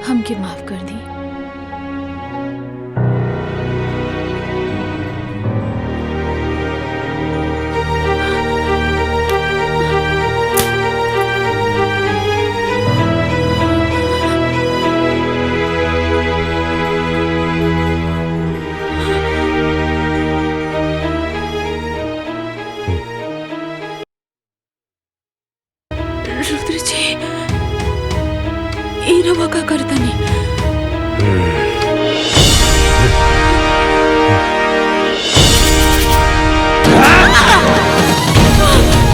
हमके माफ कर दी। रुद्र जी, ई रवा का करता नहीं।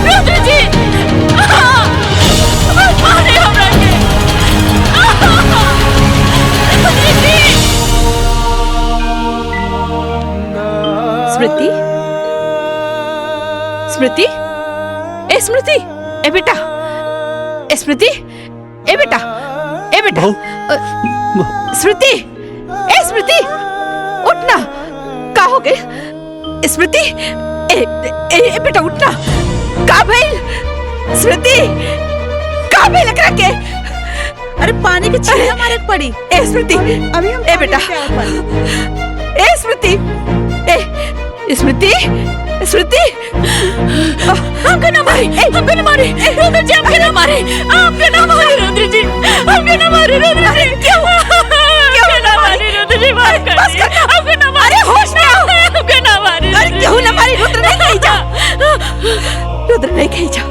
रुद्र जी, मारे हमरा के। रुद्र जी। स्मृति, स्मृति, ए स्मृति, ए बेटा, ए स्मृति, ए बेटा, ए बेटा, स्मृति, ए स्मृति, उठना। का हो गए स्मृति? ए बेटा उठना। का भइल स्मृति? का भइल एकरा के? अरे पानी के छींटे मारे के पड़ी। ए स्मृति, अभी हम ए बेटा, ए स्मृति, ए स्मृति, स्मृति, हमको ना मारे, हमको ना मारे, रुद्र जी, हमको ना मारे, हमको ना मारे, रुद्र जी, हमको ना मारे, रुद्र जी, क्यों ना मारे, रुद्र जी, मार कर दिया, हमको ना मारे, होश में आओ, हमको ना मारे, अरे क्यों ना मारी? रुद्र नहीं कहीं जा, रुद्र नहीं कहीं जा।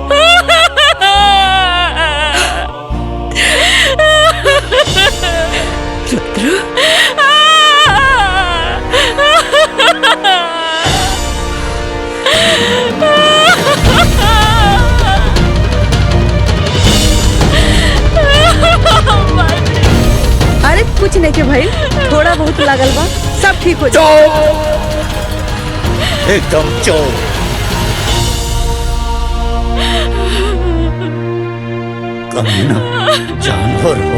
रुद्र, अरे कुछ नहीं के भाई, थोड़ा बहुत लागल बा, सब ठीक हो जाए। एकदम चुप। कमीना जानवर हो।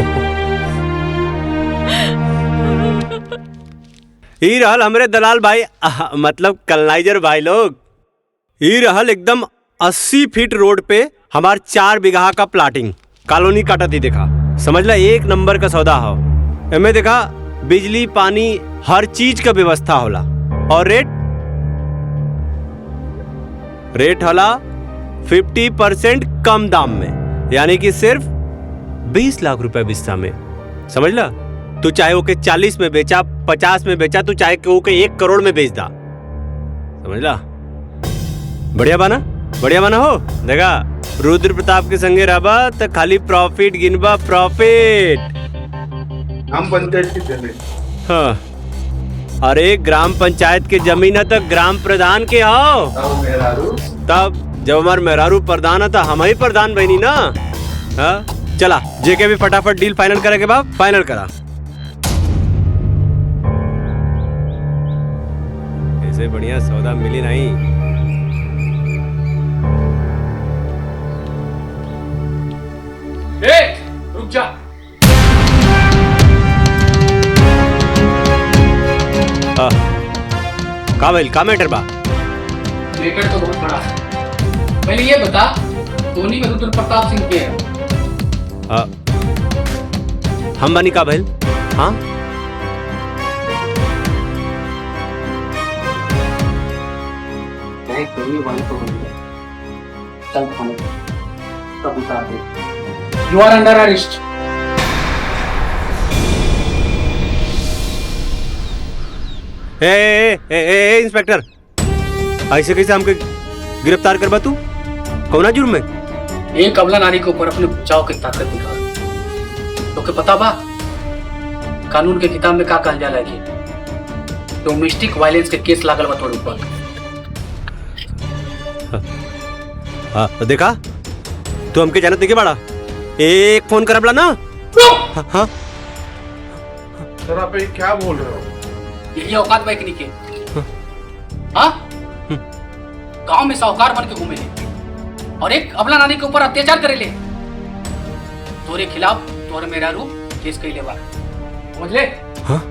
ई रहल हमरे दलाल भाई, मतलब कलनाइजर भाई लोग। ई रहल एकदम 80 फीट रोड पे हमार 4 बीघा का प्लाटिंग कॉलोनी काटा थी। देखा, समझ ला एक नंबर का सौदा हो। एमे देखा बिजली पानी हर चीज का व्यवस्था होला। और रेट होला 50% कम दाम में, यानी कि सिर्फ 20 लाख रुपए बिस्सा में। समझ ला, तू चाहे ओके 40 में बेचा, 50 में बेचा, तू चाहे ओके 1 करोड़ में बेच दा। समझ ला, बढ़िया बाना, बढ़िया बाना हो। देखा रुद्र प्रताप के संगे रहबा तो खाली प्रॉफिट गिनबा, प्रॉफिट। हम पंचायत की जमीन। हाँ, अरे ग्राम पंचायत के जमीन है तो ग्राम प्रधान के हो। तब जब हमार मेहरारू प्रधान है तो हम ही प्रधान बनी ना। हाँ, चला जेके भी फटाफट डील फाइनल करे के बाद फाइनल करा। ऐसे बढ़िया सौदा मिली नहीं। रुक जा। का भइल, का मैटर बा? मैटर तो बहुत बड़ा है। पहले ये बता, धोनी में रुद्र प्रताप सिंह के है? हम बनी का भइल? हाँ, You are under arrest. Inspector, ऐसे कैसे हमके गिरफ्तार करबा तू? कौना जुर्म में? एक अबला नारी के ऊपर अपने बचाव की ताकत दिखा। तो के पता बा कानून के किताब में का कहल जाला है कि डोमेस्टिक वायलेंस के केस लागल बा तोर ऊपर। हाँ, देखा तू हमके जानत नहीं बाड़ा। एक फोन करबला ना। हाँ, हाँ। सर आप ये क्या बोल रहे हो? यही औकात बा एकनी के। हाँ, गांव में साहूकार बन के घूमे ले और एक अबला नानी के ऊपर अत्याचार करे ले। तोरे खिलाफ तोर मेरा रूप केस कैले बा। समझ ले। हाँ?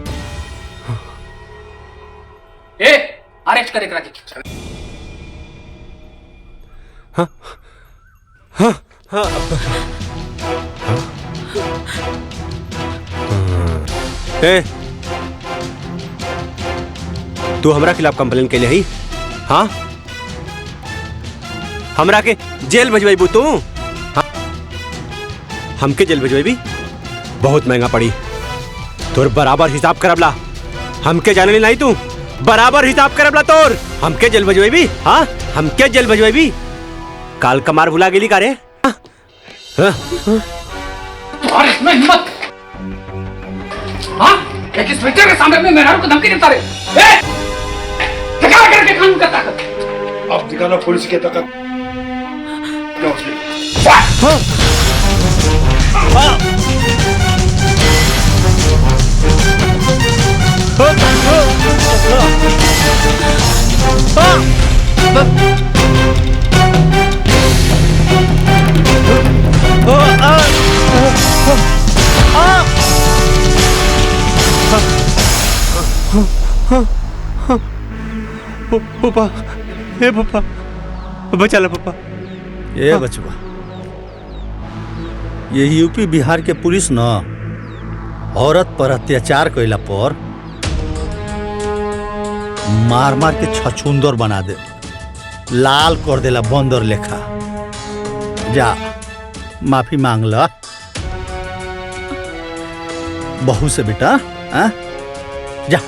ए, अरेस्ट करे करा के। हाँ हाँ हाँ ए, तू हमरा खिलाफ कंप्लेन के लिए ही? हाँ, हमरा के जेल भेजबू तू? हाँ? हमके जेल भेजबी बहुत महंगा पड़ी। तोर बराबर हिसाब करबला। हमके जाने नहीं तू बराबर हिसाब करबला तोर। हमके जेल भेजबी? हाँ, हमके जेल भेजबी? काल कमार भुला गेली का रे? और इसमें हिम्मत? हाँ, एक इंस्पेक्टर के सामने में मेहरारू को धमकी देता रे। ए, दिखा करके कानून का ताकत। अब दिखाना पुलिस की ताकत। पापा, ए पापा, बचा ला पापा। ए बचवा, ये यूपी बिहार के पुलिस न औरत पर अत्याचार कैला पर मार मार के छछुंदर बना दे, लाल कर देला बंदर लेखा। जा माफी मांग ला बहू से बेटा। आ? जा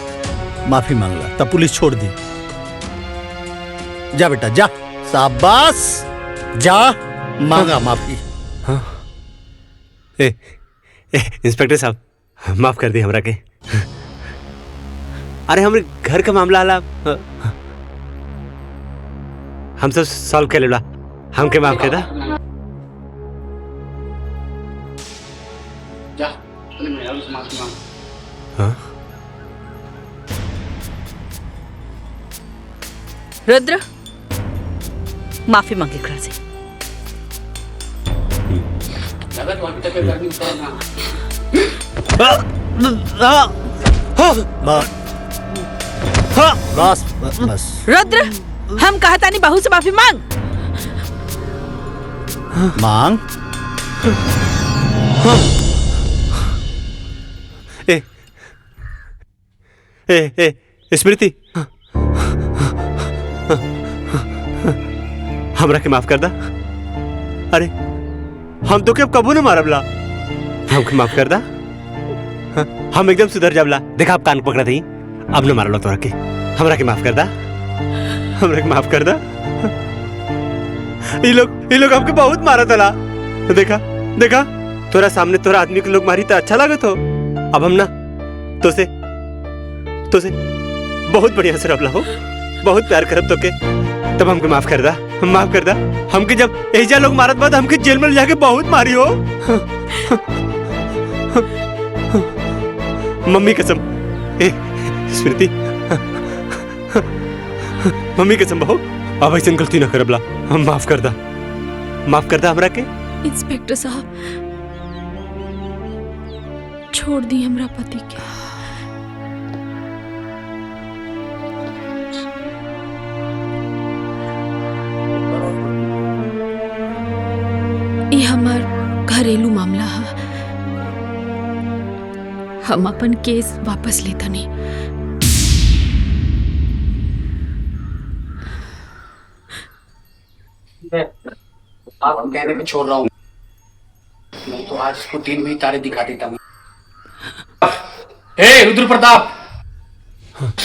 माफी मांग ला तब पुलिस छोड़ दी। जा बेटा जा, शाबाश, जा मांगा माफी। हाँ? इंस्पेक्टर साहब, माफ कर दी हमरा के। अरे हमरे घर का मामला आला, हम सब सॉल्व कर लेला। हमके माफ कर दा। जा, चल मेहरारू से माफी मांग। हाँ? रुद्र, माफी मांगे एकरा से। लगा तो अभी तक गर्मी उतर ना। बस बस। रुद्र, हम कहता नहीं बहू से माफी मांग। मांग। स्मृति, हमरा के माफ कर दा। अरे हम तो के अब कबू न मारबला। हमके माफ कर दा। हम एकदम सुधर जाबला। देखा आप कान पकड़ा थी, अब न मारलो तोरा के। हमरा के माफ कर दा। हमरा के माफ कर दा। ये लोग हमके बहुत मारा तला। देखा देखा, तोरा सामने तोरा आदमी के लोग मारी तो अच्छा लागत हो। अब हम ना तो से बहुत बढ़िया से रबला हो, बहुत प्यार करब तो के। तब हमके माफ कर दा, माफ कर दा। हमके जब एजा लोग मारत बाद हमके जेल में जाके बहुत मारी हो। मम्मी कसम, स्मृति, मम्मी कसम बहू, अब ऐसे गलती ना करबला। हम माफ कर दा हमरा के। इंस्पेक्टर साहब, छोड़ दी हमरा पति के। ये हमार घरेलू मामला है। हम अपन केस वापस लेता नहीं। आप कहने पे छोड़ रहा हूँ, नहीं तो आज इसको दिन में तारे दिखा देता हूँ। ए रुद्र प्रताप,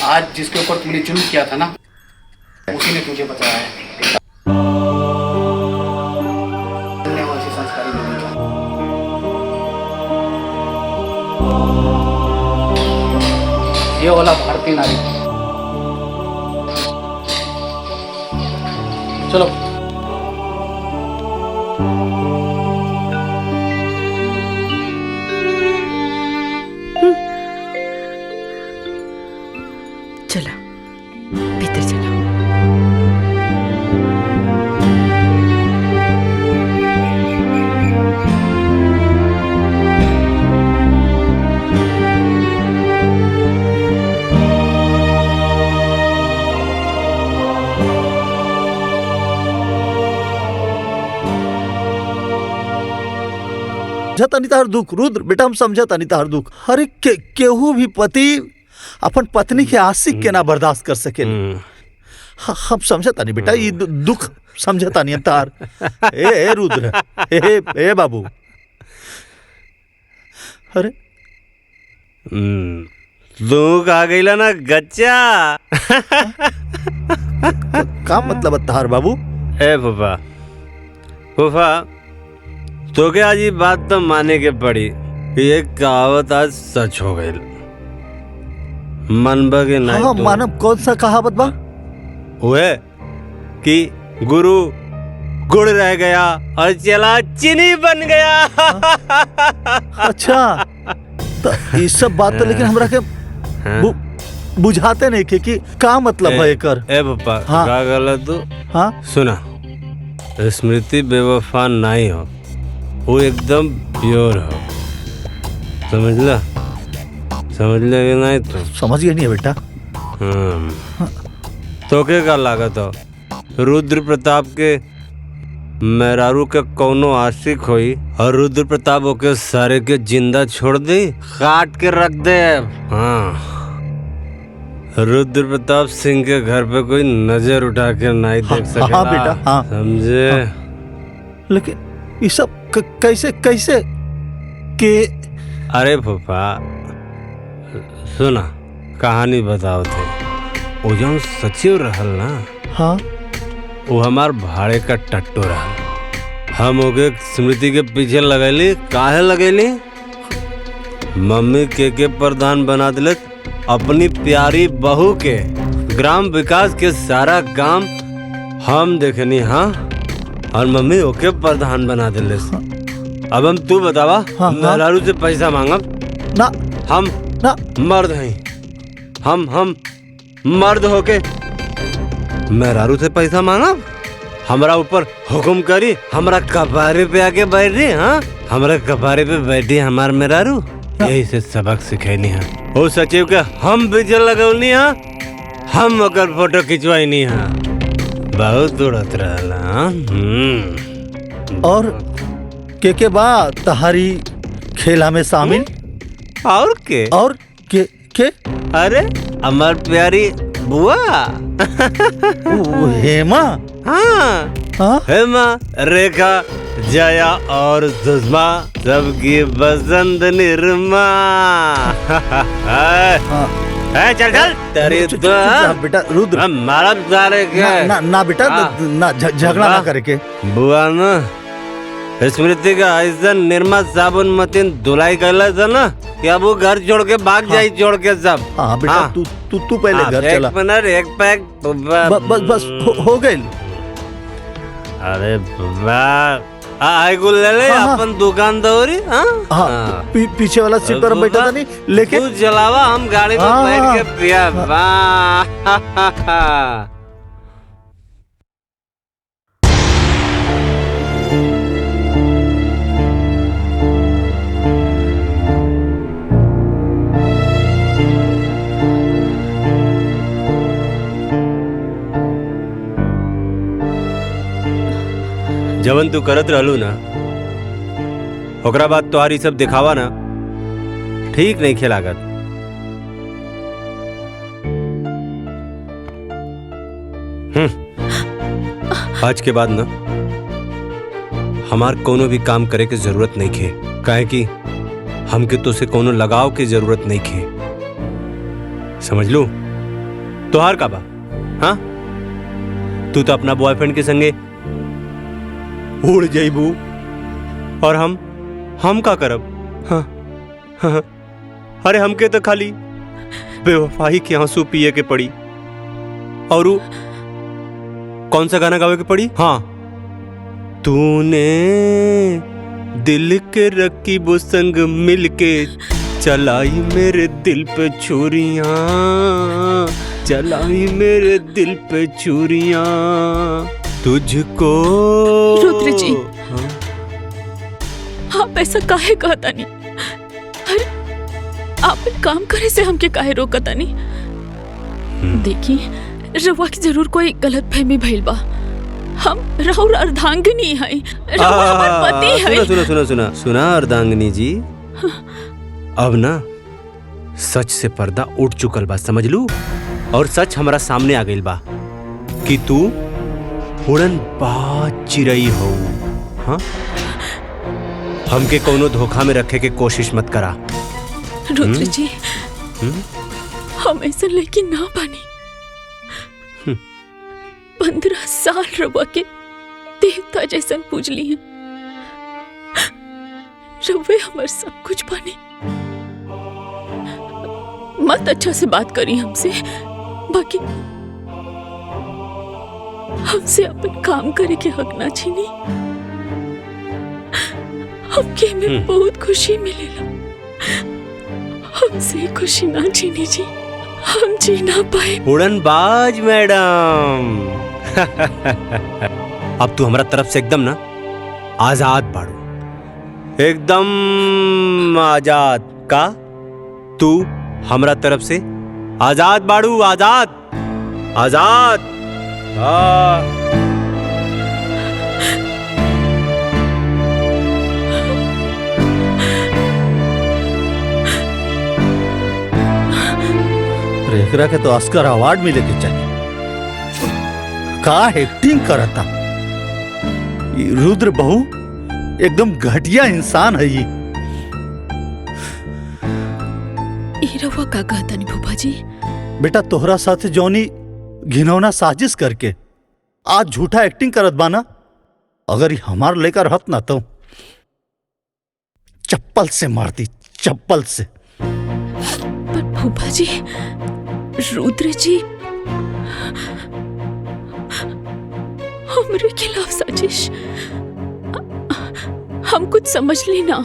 आज जिसके ऊपर तूने जुल्म किया था ना, उसी ने तुझे बताया है। संस्कारी नहीं था। ये वाला भारतीय नारी। चलो चला भीतर चला। समझता नहीं तार दुख रुद्र बेटा, हम समझता नहीं तार दुख। अरे केहू भी पति अपन पत्नी के आशिक के ना बर्दाश्त कर सके। हम समझता नहीं बेटा, ये दुख समझता नहीं तार। ए रुद्र, ए बाबू, अरे दुख आ गईला ना गच्चा। का मतलब तार बाबू? ए फूफा, फूफा तो क्या आज ये बात तो माने के पड़ी, ये कहावत आज सच हो गई। मनबा के नहीं? हाँ मानव, कौन सा कहावत बा? हुए कि गुरु गुड़ रह गया और चला चीनी बन गया। अच्छा, तो ये सब बात तो लेकिन हमरा के बुझाते नहीं कि का मतलब है कर। ए पापा, हाँ। का गलत तू? हाँ सुना, स्मृति बेवफा नहीं हो, वो एकदम प्योर हो। समझला? समझ ले कि नहीं? तो समझ गया नहीं है बेटा। तो क्या लागत हो रुद्र प्रताप के मेहरारू के कौनो आशिक होई और रुद्र प्रताप ओके सारे के जिंदा छोड़ दे, काट के रख दे। हाँ, रुद्र प्रताप सिंह के घर पे कोई नजर उठा के नहीं देख सकेला। हाँ बेटा, हाँ समझे? लेकिन ये सब कैसे कैसे के? अरे फूफा सुना, कहानी बताओ थे। वो जो सचिव रहल ना, हाँ, वो हमार भाड़े का टट्टू रहल। हम ओके स्मृति के पीछे लगैली। काहे लगैली? मम्मी के प्रधान बना दिले अपनी प्यारी बहू के। ग्राम विकास के सारा काम हम देखनी। हाँ, और मम्मी ओके प्रधान बना दिले। अब हम तू बतावा, मेहरारू से पैसा मांगब ना? हम ना मर्द हैं, हम मर्द होके मेहरारू से पैसा मांगब? हमरा ऊपर हुक्म करी, हमरा कपारे पे आके बैठ रही। हाँ, हमरा कपारे पे बैठी हमार मेहरारू। यही से सबक सिखैनी है। वो सचिव के हम बिजल लगौनी है, हम ओकर फोटो खिंचवाई है। बहुत उड़त रहला। और के बाद तहारी खेला में शामिल? और के? और के? अरे हमार प्यारी बुआ हेमा। हाँ, हाँ? हेमा, रेखा, जया और सुषमा, सबकी बसंत निर्मा। चल चल तेरी तो बेटा रुद्र, मारा सारे के ना बेटा, ना झगड़ा ना करके। बुआ ना स्मृति का ऐसा निर्मा साबुन मतीन धुलाई कैला था ना कि अब वो घर छोड़ के भाग जाई, छोड़ के सब। हाँ बेटा, तू पहले घर चला। एक मिनट, एक पैक बस हो गई। अरे आईगुल ले ले। अपन दुकान दौरी। हाँ, पीछे वाला सीट पर बैठा था नहीं, लेकिन तू चलावा, हम गाड़ी में बैठ के पिया। जवन तू करत रहलू ना, ओकरा बाद तुम्हारी सब दिखावा ना ठीक नहीं खेलागत। आज के बाद ना हमार कोनो भी काम करे के जरूरत नहीं खे, काहे कि हमके तो से कोनो लगाव के जरूरत नहीं खे। समझ लू? तोहार का बा? हाँ, तू तो अपना बॉयफ्रेंड के संगे उड़ जाइबू और हम का करब? हाँ, हाँ, अरे हमके तो खाली बेवफाई के आंसू पिए के पड़ी। और कौन सा गाना गावे के पड़ी? हाँ, तूने दिल के रकीबों संग मिलके चलाई मेरे दिल पे छुरियां, चलाई मेरे दिल पे छुरियां, तुझको। रुद्र जी, आप ऐसा काहे कहता नहीं? अरे आप एक काम करे से हमके काहे रोकता नहीं? देखिए, रवा की जरूर कोई गलत फहमी भइल बा। हम राहुल अर्धांगिनी है, राहुल हमार पति है। सुना सुना सुना सुना अर्धांगिनी जी, अब ना सच से पर्दा उठ चुकल बा, समझ लू। और सच हमारा सामने आ गइल बा कि तू उड़न बाज चिड़ई हो। हाँ, हमके कोनो धोखा में रखे के कोशिश मत करा। रुद्र जी, हम ऐसा लेकिन ना बनी। 15 साल रवा के देवता जैसन पूज ली हैं। रवे हमार सब कुछ बनी। मत अच्छा से बात करी हमसे, बाकी हमसे अपन काम करे के हक ना छीनी। हमके में बहुत खुशी मिलेला, हमसे खुशी ना छीनी जी, हम जी ना पाए। उड़नबाज मैडम, अब तू हमारा तरफ से एकदम ना आजाद बाड़ू, एकदम आजाद का। तू हमरा तरफ से आजाद बाड़ू, आजाद आजाद। एकरा के तो ऑस्कर अवार्ड मिले के चाहिए। का एक्टिंग करता ये रुद्र बहू, एकदम घटिया इंसान है ये। रवा का कहता नहीं भूपा जी? बेटा तोहरा साथ जौनी घिनौना साजिश करके आज झूठा एक्टिंग करत बाना, अगर ये हमार लेकर रहत ना तो चप्पल से मारती, चप्पल से। पर भूपा जी, रुद्र जी हमरे खिलाफ साजिश, हम कुछ समझ ली ना।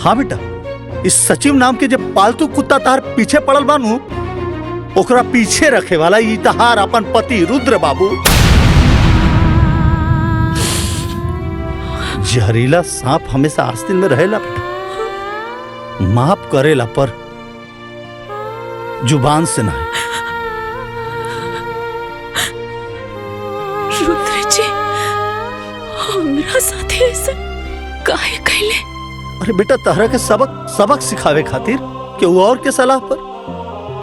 हाँ बेटा, इस सचिव नाम के जब पालतू कुत्ता तार पीछे पड़ल बानू, ओकरा पीछे रखे वाला ई तहार अपन पति रुद्र बाबू। जहरीला सांप हमेशा आस्तीन में रहेला बेटा, माफ करेला पर जुबान से ना। रुद्र जी, हमरा साथे ऐसा काहे कहले? अरे बेटा तहरा के सबक सिखावे खातिर केहू और के सलाह पर,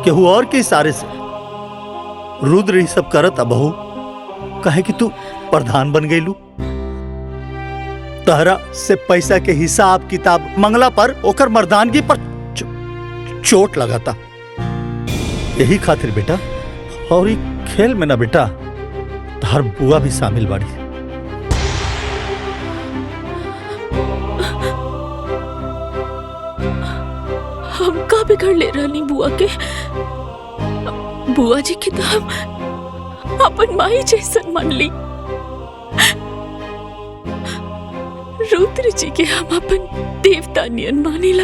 केहू और के इशारे से रुद्र ही सब करता बहू। काहे कि तू प्रधान बन गईलू, तहरा से पैसा के हिसाब किताब मंगला पर ओकर मर्दानगी पर चोट लगाता। यही खातिर बेटा, और ये खेल में ना बेटा तहर बुआ भी शामिल बाड़ी। हम का बिगड़ ले रहनी बुआ के? बुआ जी के तो हम अपन माई जैसन मान ली। रुद्र जी के हम अपन देवता नियन मानिला।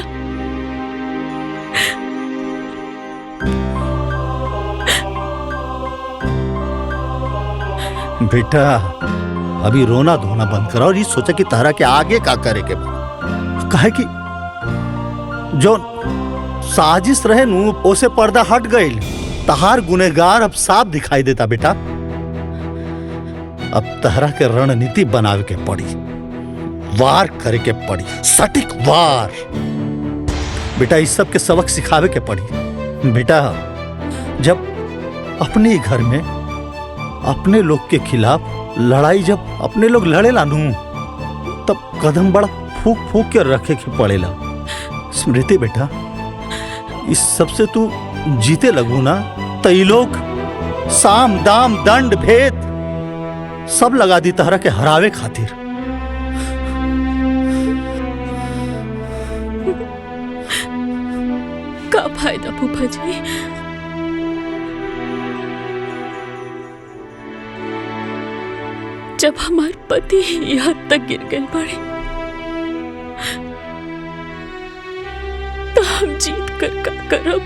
बेटा अभी रोना धोना बंद करा और ये सोचा कि तारा के आगे का करे के बा। काहे कि जो साजिश रहे नू ओसे पर्दा हट गईल। तहार गुनेगार अब साफ दिखाई देता बेटा। अब तहरा के रणनीति बनावे के पड़ी, वार करे के पड़ी, सटीक वार। बेटा इस सब के सबक सिखावे के पड़ी। बेटा जब अपने ही घर में अपने लोग के खिलाफ लड़ाई जब अपने लोग लड़े लानू, तब कदम बड़ा फूक फूक के रखे के पड़ेला। स्मृति बेटा, इस सबसे तू जीते लगू ना तो ये लोग साम दाम दंड भेद सब लगा दी तहरा के हरावे खातिर। का फायदा फूफा जी? जब हमार पति यहाँ तक गिर गए पड़े तो हम जीत कर का करब?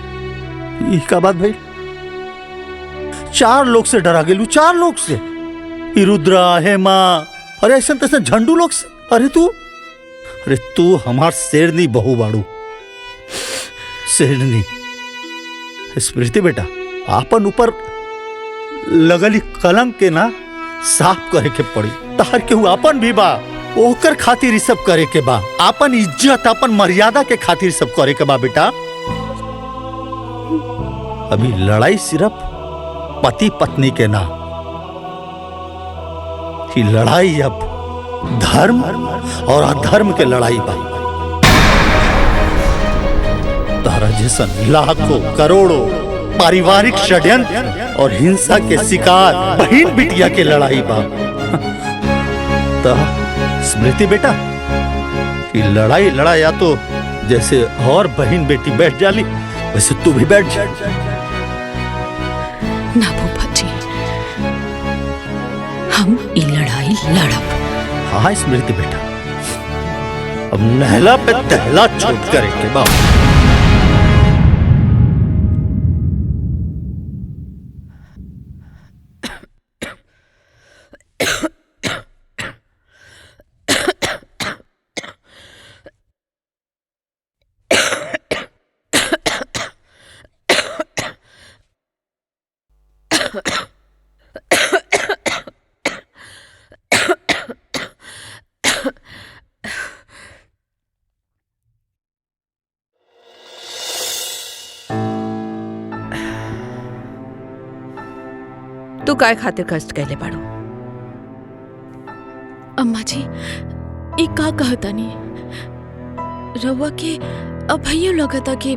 ये का बात भाई? 4 लोग से डरा गेलू, 4 लोग से। रुद्रा, हेमा, अरे ऐसा तैसे झंडू लोग से। अरे तू हमार शेरनी बहू बाड़ू, शेरनी। स्मृति बेटा, आपन ऊपर लगली कलंक के ना साफ करे के पड़ी। तहर केहू अपन भी बा, ओकर खातिर ई सब करे के बा। अपन इज्जत अपन मर्यादा के खातिर सब करे के बा बेटा। अभी लड़ाई सिर्फ पति पत्नी के ना, ये लड़ाई अब धर्म और अधर्म के लड़ाई बा। तारा जैसन लाखों करोड़ों पारिवारिक षड्यंत्र और हिंसा के शिकार बहन बिटिया के लड़ाई बा। तो स्मृति बेटा, ये लड़ाई लड़ाया तो जैसे और बहन बेटी बैठ जाली वैसे तू भी बैठ जा। ना फूफा जी, हम ये लड़ाई लड़ब। हाँ स्मृति बेटा, अब नहला पे तहला छोट करे के बा। तू काय खातिर कष्ट कैले बाड़ू? अम्मा जी, ई का कहता नहीं रउआ के अब भैया लगता कि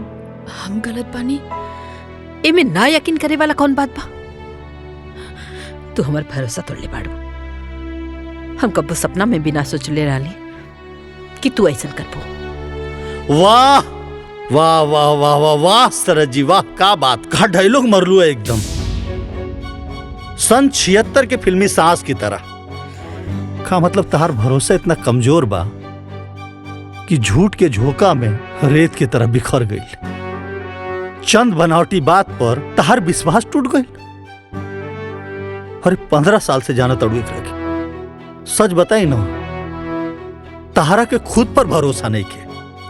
हम गलत बानी। एमे ना यकीन करे वाला कौन बात बा? तू हमार भरोसा तोड़ले बाड़ू। हम कब्बो सपना में भी ना सोचले रहली कि तू ऐसा करबो। वाह वाह वाह वाह वाह वाह सरज जी, वाह का बात, का डायलॉग मरलू है एकदम सन 76 के फिल्मी सांस की तरह। का मतलब तहार भरोसा इतना कमजोर बा कि झूठ के झोंका में रेत की तरह बिखर गई। चंद बनावटी बात पर तहार विश्वास टूट गई। अरे 15 साल से जाना तड़ू रखे। सच बताई ना, तहारा के खुद पर भरोसा नहीं के।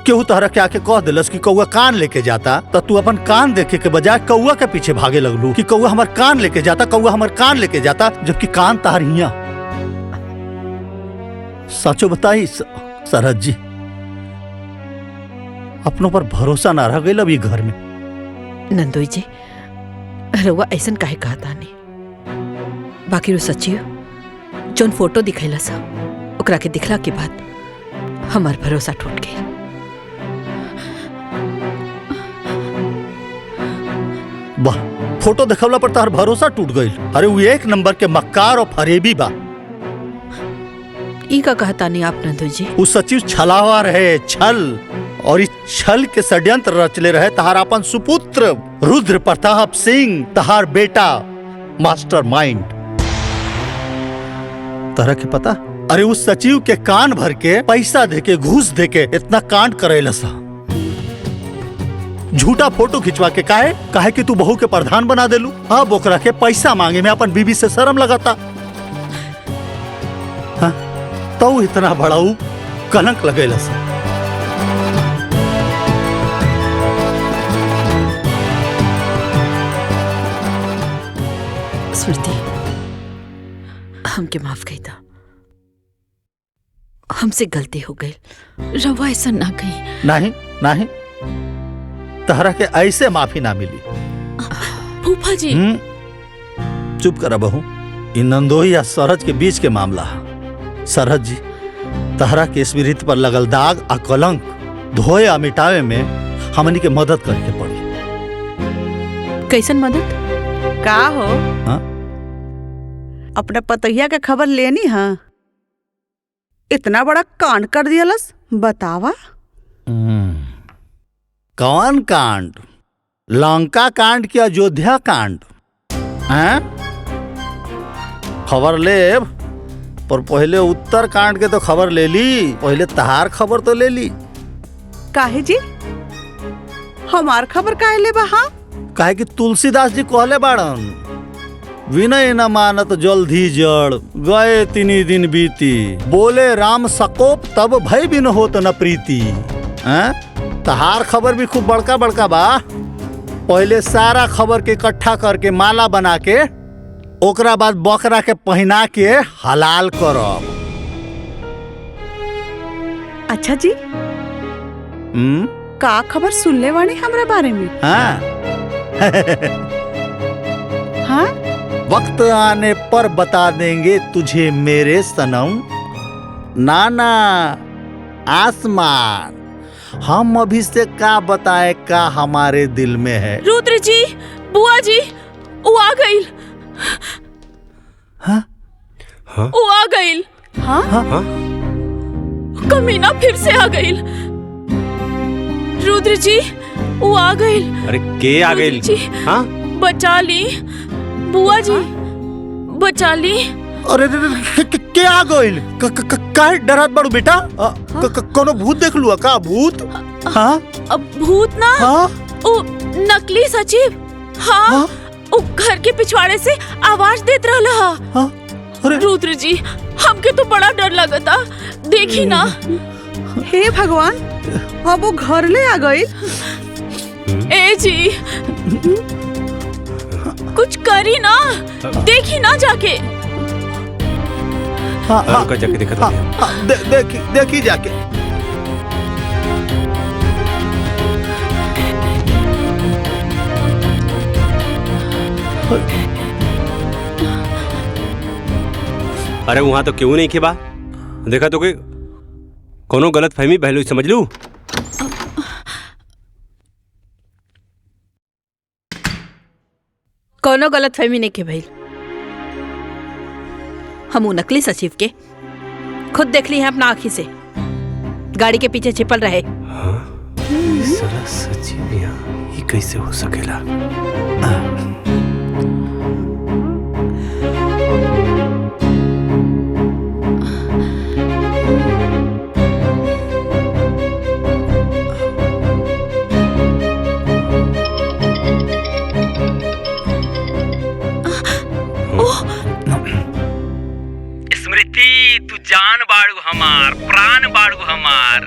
केहू तहरा के आके कह दिलस कि कौआ कान लेके जाता, तो तू अपन कान देखे के बजाय कौआ के पीछे भागे लगलू कि कौआ हमार कान लेके जाता, कौआ हमार कान लेके जाता, जबकि कान तहार हिया। सचो बताई सरहद जी, अपनों पर भरोसा ना रह गई अभी घर में। नंदोई जी, रउआ ऐसन काहे कहता नहीं? बाकी रो सच्ची जोन फोटो दिखैला सा, ओकरा के दिखला के बाद हमार भरोसा टूट गई। वाह, फोटो देखवला पर तार भरोसा टूट गई। अरे वो एक नंबर के मक्कार और फरेबी बा। ई का कहता नहीं आप नंदोई जी? वो सचिव छलावा रहे, छल, और इस छल के षड्यंत्र रचले रहे तहार अपन सुपुत्र रुद्र प्रताप सिंह, तहार बेटा मास्टर माइंड। तरह के पता? अरे उस सचिव के कान भर के पैसा देके, घूस देके इतना कांड करेला सा। झूठा फोटो खिंचवा के काहे कि तू बहू के प्रधान बना देलू। अब ओकरा के पैसा मांगे में अपन बीबी से शर्म लगाता। हाँ? तो इतना बड़ाऊ कलंक लगेला सा। स्मृति, हमके माफ कही था, हमसे गलती हो गई। रवा ऐसा ना कही। नहीं नहीं, तहरा के ऐसे माफी ना मिली। फूफा जी, चुप करा बहू। इन नंदोई या सरहज के बीच के मामला है। सरहज जी, तहरा के स्मृति पर लगल दाग आ कलंक धोए आ मिटावे में हमनी के मदद करके पड़ी। कैसन मदद? का हो? हाँ? अपने पतैया के खबर लेनी है? इतना बड़ा कांड कर दियलस, बतावा। कौन कांड? लंका कांड की अयोध्या कांड? हैं? खबर ले, पर पहले उत्तर कांड के तो खबर ले ली। पहले तहार खबर तो ले ली। काहे जी? हमार खबर काहे ले बा? हाँ, काहे कि तुलसीदास जी कहले बाड़न, विनय न मानत जल्दी जड़, गए तिनी दिन बीती, बोले राम सकोप तब भय बिन होत न प्रीति। हैं? तहार खबर भी खूब बड़का बड़का बा। पहले सारा खबर के इकट्ठा करके माला बना के ओकरा बाद बकरा के पहना के हलाल करब। अच्छा जी, का खबर सुनले वाणी हमरा बारे में? हाँ हाँ, वक्त आने पर बता देंगे तुझे मेरे सनम। नाना आसमान, हम अभी से का बताए का हमारे दिल में है। रुद्र जी, बुआ जी, वो आ गई। हाँ? हाँ? वो आ गई। हाँ? हाँ? कमीना फिर से आ गई। रुद्र जी, वो आ गई। अरे के आ गई? रुद्र जी, हाँ? बचा ली। बुआ जी, बचा ली। अरे क्या आ गइल? काहे डरत बाड़ू बेटा? कोनो भूत देख लुआ का? भूत? हाँ? अब भूत ना, हाँ? वो नकली सचिव। हाँ, हाँ? वो घर के पिछवाड़े से आवाज देत रहला। हाँ? अरे रुद्र जी, हमके तो बड़ा डर लगता। देखी ना। हे भगवान, अब वो घर ले आ गई। ए जी, कुछ करी ना, देखी ना जाके। हाँ, हाँ, रुको जाके देखा हाँ, हाँ, देखी जाके। अरे वहां तो क्यों नहीं खेबा? देखा तो कोई कोनो गलत फहमी बहलू समझ लू। कोनो गलत फहमी नहीं के भाई। हम नकली सचिव के खुद देख ली हैं अपना आँखी से, गाड़ी के पीछे छिपल रहे। हाँ? साला सचिव यहाँ ये कैसे हो सकेला? स्मृति, तू जान बाड़ू हमार, प्राण बाड़ू हमार।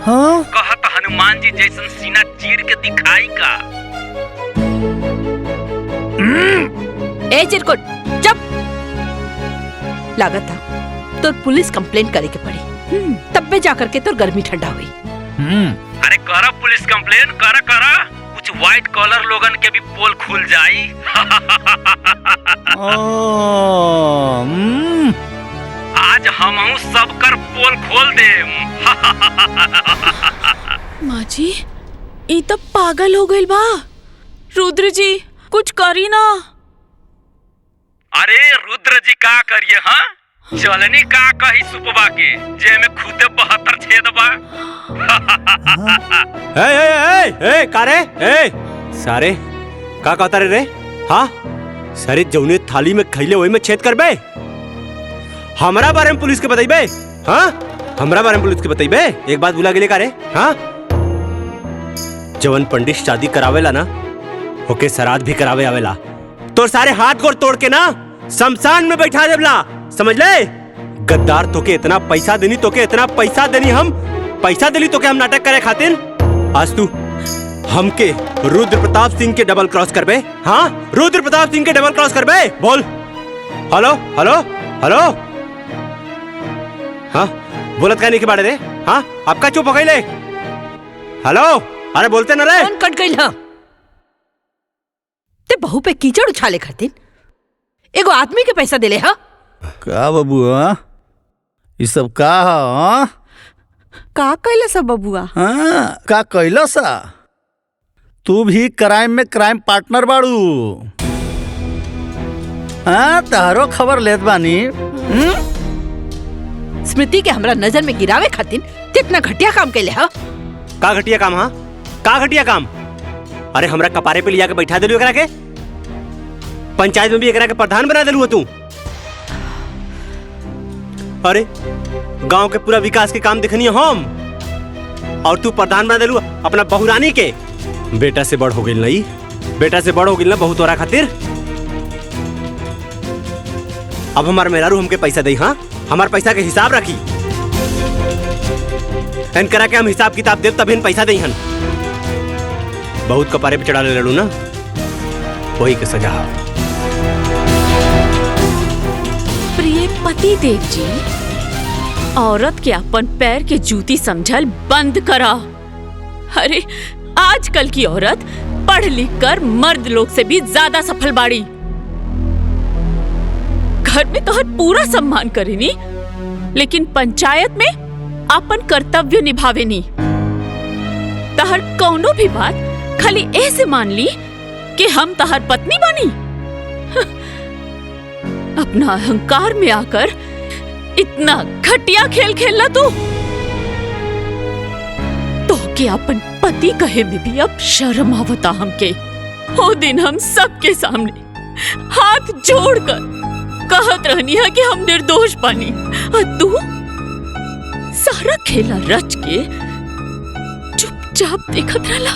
हाँ? कहत हनुमान जी जैसन सीना चीर के दिखाई का। ए चिरकुट, चुप। लागत था तो पुलिस कंप्लेंट करे के पड़ी, तब पे जाकर के तो गर्मी ठंडा हुई। अरे करा पुलिस कंप्लेन, करा करा, कुछ व्हाइट कॉलर लोगन के भी पोल खुल जाई। आज हमहू सब कर पोल खोल देम। माँ जी, ई तो पागल हो गई बा। रुद्र जी, कुछ करी ना। अरे रुद्र जी का करिए? हाँ, चलनी का कही सुपवा के जे में खुदे 72 छेद बा। ए कारे ए सारे का कहता रे? हाँ, सारे जौने थाली में खैले वही में छेद करबे। हमरा बारे में पुलिस के बताइबे? हाँ, हमरा बारे में पुलिस के बताइबे? एक बात भुला गेले का रे? हाँ, जवन पंडित शादी करावेला ना, ओके श्राद्ध भी करावे आवेला। तो सारे हाथ गोड़ तोड़ के ना शमशान में बैठा देवला, समझ ले? गद्दार तोके इतना पैसा देनी, तोके इतना पैसा देनी, हम पैसा देली तोके हम नाटक करे खातिर। आज तू हमके रुद्र प्रताप सिंह के डबल क्रॉस करबे? हाँ, रुद्र प्रताप सिंह के डबल क्रॉस करबे? बोल। Hello hello hello. हाँ, बोलत का नहीं के बारे रे? हाँ, आपका चुप हो गई ले। हेलो, अरे बोलते ना रे। कौन कट गई? हाँ, ते बहू पे कीचड़ उछाले खातिर एगो आदमी के पैसा देले। हाँ, का बबुआ ये सब का? हाँ, का कैला सब बबुआ? हाँ, का कैला सा? तू भी क्राइम में क्राइम पार्टनर बाड़ू। हाँ, तारो खबर लेत बानी। स्मृति के हमरा नजर में गिरावे खातिर कितना घटिया काम कैले। हाँ, का घटिया काम? हाँ, का घटिया काम? अरे हमरा कपारे पे लिया के बैठा देलू एकरा के, पंचायत में भी एकरा के प्रधान बना देलू तू। अरे गांव के पूरा विकास के काम देखनी हम, और तू प्रधान बना देलू अपना बहुरानी के। बेटा से बड़ हो गई नहीं, बेटा से बड़ हो गई ना बहू तोरा खातिर। अब हमार मेहरारू हमके पैसा दे। हाँ, हमार पैसा के हिसाब रखी, इन करा के हम हिसाब किताब देव तब इन पैसा दे। हन बहुत कपारे पे चढ़ा ले लड़ू ना, वही के सजा। पति देव जी, औरत के अपन पैर के जूती समझल बंद करा। अरे आजकल की औरत पढ़ लिख कर मर्द लोग से भी ज्यादा सफल बाड़ी। घर में तो हर पूरा सम्मान करेनी, लेकिन पंचायत में अपन कर्तव्य निभावेनी। तहर कौनो भी बात खाली ऐसे मान ली कि हम तहर पत्नी बनी। अपना अहंकार में आकर इतना घटिया खेल खेलना तू तो कि अपन पति कहे में भी अब शर्म आवता हमके। वो दिन हम सबके सामने हाथ जोड़कर कहत रहनी है कि हम निर्दोष बनी, और तू सारा खेला रच के चुपचाप देखत रहला।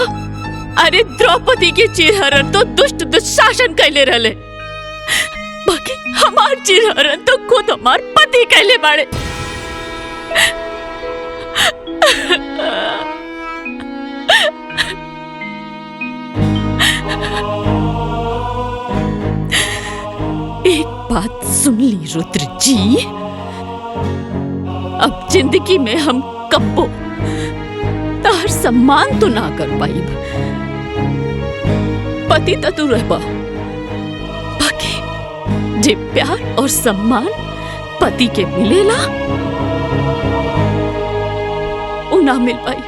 अरे द्रौपदी के चिरहरण तो दुष्ट दुशासन कैले रहले, बाकी हमार चिरहरण तो खुद हमार पति कैले बाड़े। एक बात सुन ली रुद्र जी, अब जिंदगी में हम कब्बो तार सम्मान तो ना कर पाई। पति तो तू रहबा, बाकी जे प्यार और सम्मान पति के मिलेला वो ना मिल पाई।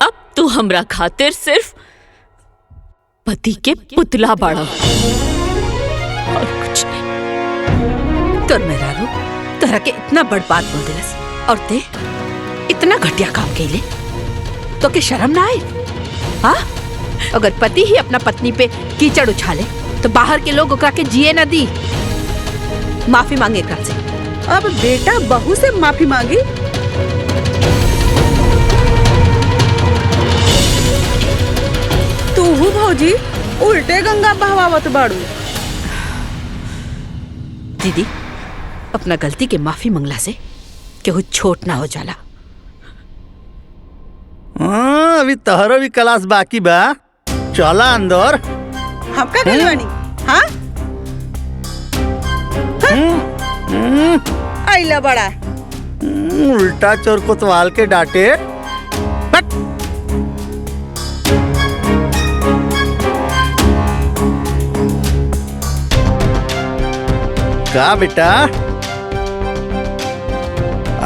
अब तू हमरा खातिर सिर्फ पति के पुतला बाड़ा और कुछ नहीं। तोर मेहरारू तोहरा के इतना बड़ बात बोल दिलस और ते इतना घटिया काम कैले तो के शर्म ना आए? हाँ, अगर पति ही अपना पत्नी पे कीचड़ उछाले तो बाहर के लोग ओकरा के जिए न दी। माफी मांगे एकरा से। अब बेटा बहू से माफी मांगी? तू भौजी उल्टे गंगा बहवावत बाड़ू। दीदी, अपना गलती के माफी मंगला से केहू छोट ना हो जाला। हाँ, अभी तहरो भी क्लास बाकी बा, चला अंदर। हम का कहले बानी? हाँ, आइला बड़ा उल्टा चोर कोतवाल के डांटे। हट। का बेटा,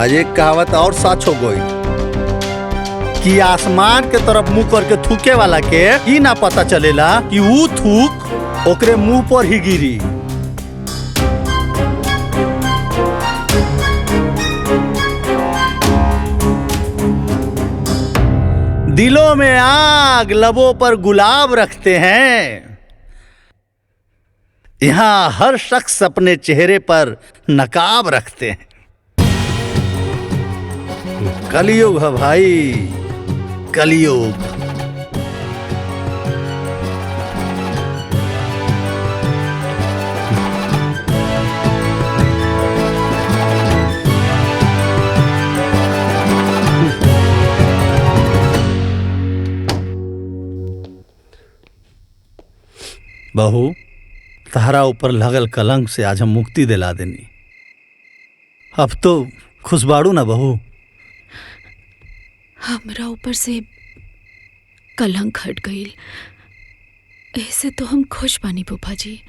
आज एक कहावत और सच हो गई कि आसमान के तरफ मुंह करके थूके वाला के ई ना पता चलेला कि वो थूक ओकरे मुंह पर ही गिरी। दिलों में आग, लबों पर गुलाब रखते हैं। यहाँ हर शख्स अपने चेहरे पर नकाब रखते हैं। कलयुग है भाई, कलयुग। बहू, तहरा ऊपर लगल कलंक से आज हम मुक्ति दिला देनी। अब तो खुश बाड़ू ना बहू? हमरा ऊपर से कलंक हट गई, ऐसे तो हम खुश बानी फूफा जी।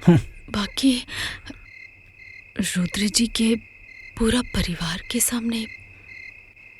बाकी रुद्र जी के पूरा परिवार के सामने